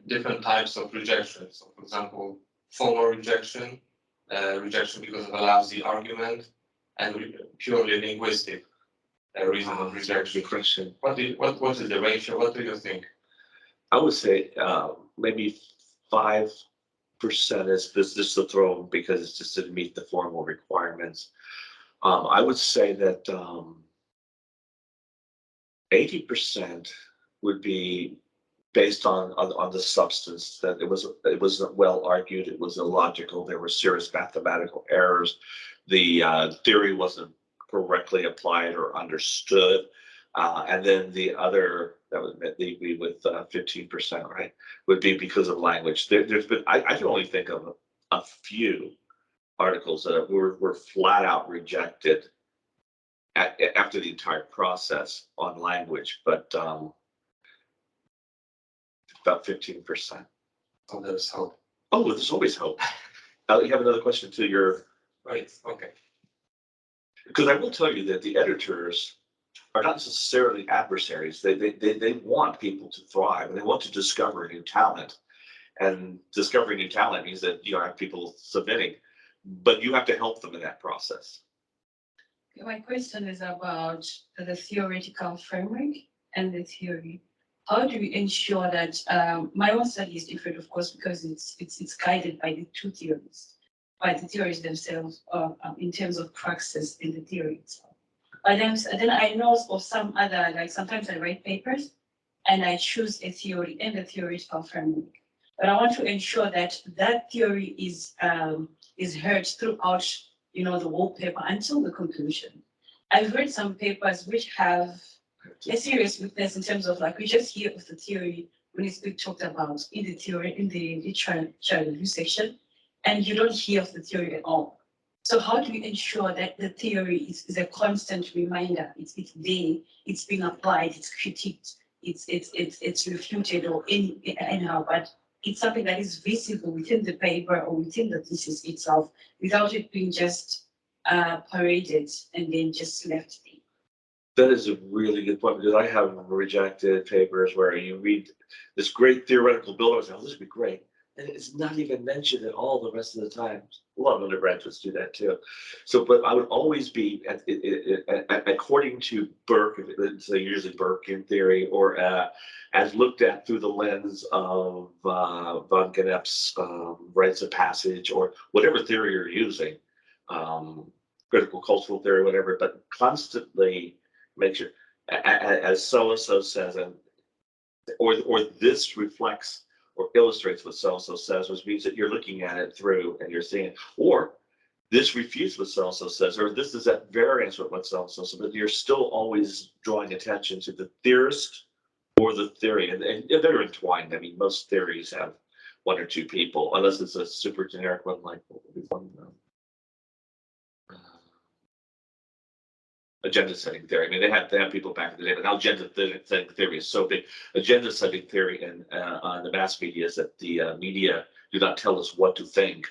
different types of rejection? So, for example, formal rejection, rejection because of a lousy argument, and purely linguistic reason of rejection. Good question. What is the ratio? What do you think? I would say maybe 5% is just to throw them because it's just to meet the formal requirements. I would say that 80% would be based on the substance, that it was well argued, it was illogical, there were serious mathematical errors, the theory wasn't correctly applied or understood, and then the other, that would be with 15%, right, would be because of language. There's been, I can only think of a few articles that were flat out rejected after the entire process on language, but about 15%. Oh, there's hope. Oh, there's always hope. You have another question to your. Right. Okay. Because I will tell you that the editors are not necessarily adversaries. They want people to thrive, and they want to discover new talent. And discovering new talent means that you have people submitting, but you have to help them in that process. My question is about the theoretical framework and the theory. How do we ensure that my own study is different, of course, because it's guided by the two theories, by the theories themselves, in terms of praxis in the theory itself. But then I know of some other, like sometimes I write papers and I choose a theory and a theoretical framework. But I want to ensure that that theory is heard throughout, the whole paper until the conclusion. I've read some papers which have a serious weakness in terms of like we just hear of the theory when it's being talked about in the theory, in the literature review section, and you don't hear of the theory at all. So how do you ensure that the theory is a constant reminder? It's there, it's being applied, it's critiqued, it's refuted or anyhow, but it's something that is visible within the paper or within the thesis itself, without it being just paraded and then just left there. That is a really good point, because I have rejected papers where you read this great theoretical build-up and say, oh, this would be great. and it's not even mentioned at all the rest of the time. A lot of undergraduates do that too. So, but I would always be, according to Burke, it's usually Burkean theory, or as looked at through the lens of von Genep's rites of passage, or whatever theory you're using, critical cultural theory, whatever, but constantly make sure, as so-and-so says, and or this reflects or illustrates what so-and-so says, which means that you're looking at it through and you're seeing, or this refutes what so-and-so says, or this is at variance with what so-and-so says, but you're still always drawing attention to the theorist or the theory, and they're entwined. I mean, most theories have one or two people, unless it's a super generic one, like what would be one, agenda setting theory. I mean, they had people back in the day, but now agenda setting theory is so big. Agenda setting theory in the mass media is that the media do not tell us what to think,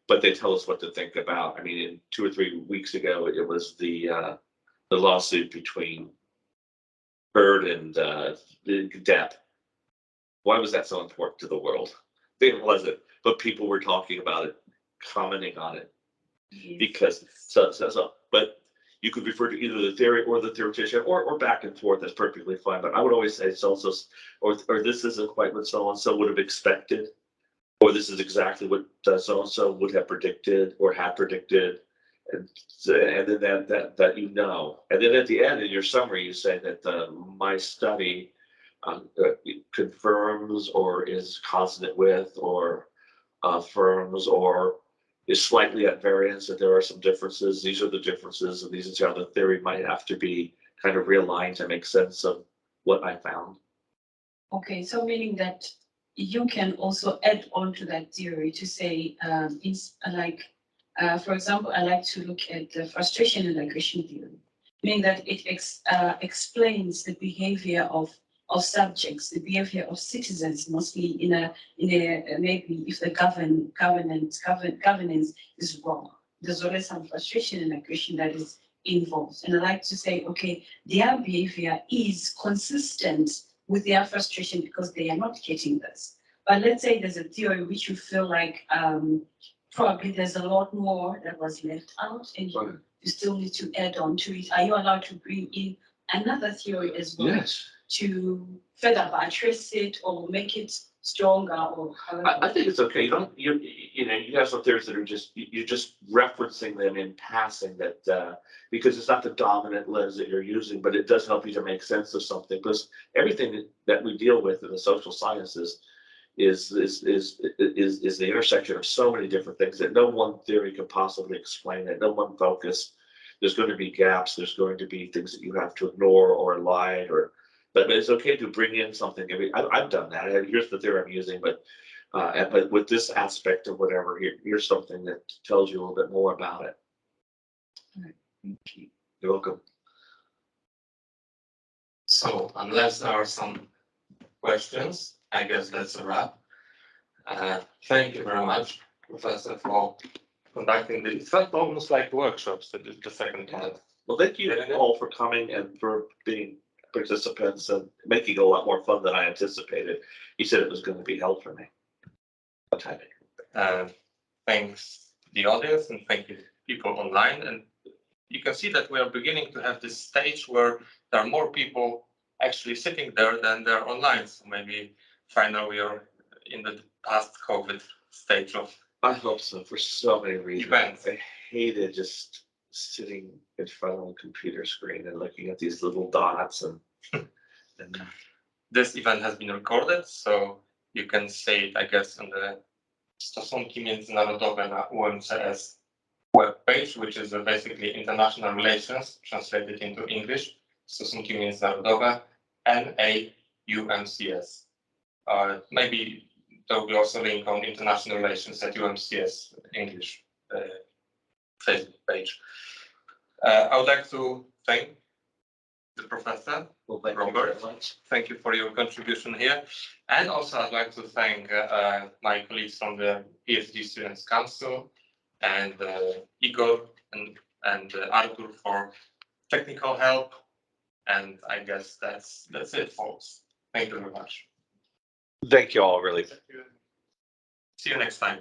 but they tell us what to think about. I mean, 2 or 3 weeks ago, it was the lawsuit between Bird and Depp. Why was that so important to the world? It wasn't, but people were talking about it, commenting on it, because but you could refer to either the theory or the theoretician, or back and forth. That's perfectly fine. But I would always say so-and-so, or this isn't quite what so-and-so would have expected, or this is exactly what so-and-so would have predicted or had predicted. And then that you know. And then at the end in your summary, you say that my study confirms or is consonant with or affirms or is slightly at variance, that there are some differences. These are the differences, and these is how the theory might have to be kind of realigned to make sense of what I found. Okay, so meaning that you can also add on to that theory to say, for example, I like to look at the frustration and aggression theory, meaning that it explains the behavior of subjects, the behavior of citizens, mostly in a maybe if the governance is wrong, there's always some frustration and aggression that is involved. And I like to say, okay, their behavior is consistent with their frustration because they are not getting this. But let's say there's a theory which you feel like probably there's a lot more that was left out, and you still need to add on to it. Are you allowed to bring in another theory as well? Yes. To further buttress it or make it stronger, or I think it's okay. You have some theories that are you're just referencing them in passing, that because it's not the dominant lens that you're using, but it does help you to make sense of something. Because everything that we deal with in the social sciences is the intersection of so many different things that no one theory can possibly explain it. No one focus. There's going to be gaps. There's going to be things that you have to ignore or elide, but it's okay to bring in something. I mean, I've done that. Here's the theory I'm using, but with this aspect of whatever, here's something that tells you a little bit more about it. All right. Thank you. You're welcome. So unless there are some questions, I guess that's a wrap. Thank you very much, Professor, for conducting this. It felt almost like workshops, the second part. Well, thank you all for coming and for being participants and making it a lot more fun than I anticipated. You said it was going to be hell for me. Thanks to the audience, and thank you people online. And you can see that we are beginning to have this stage where there are more people actually sitting there than there are online. So maybe finally we are in the past COVID stage of. I hope so, for so many reasons. Events. I hated just sitting in front of a computer screen and looking at these little dots and This event has been recorded, so you can see it, I guess, on the Stosunki Międzynarodowe na UMCS webpage, which is basically international relations translated into English. Stosunki Międzynarodowe, NA-UMCS. Maybe there will be also a link on international relations at UMCS English Facebook page. I would like to thank the professor, Robert. Thank you for your contribution here. And also I'd like to thank my colleagues from the PhD Students Council and Igor and Artur for technical help. And I guess that's it, folks. Thank you very much. thank you all, really. See you next time.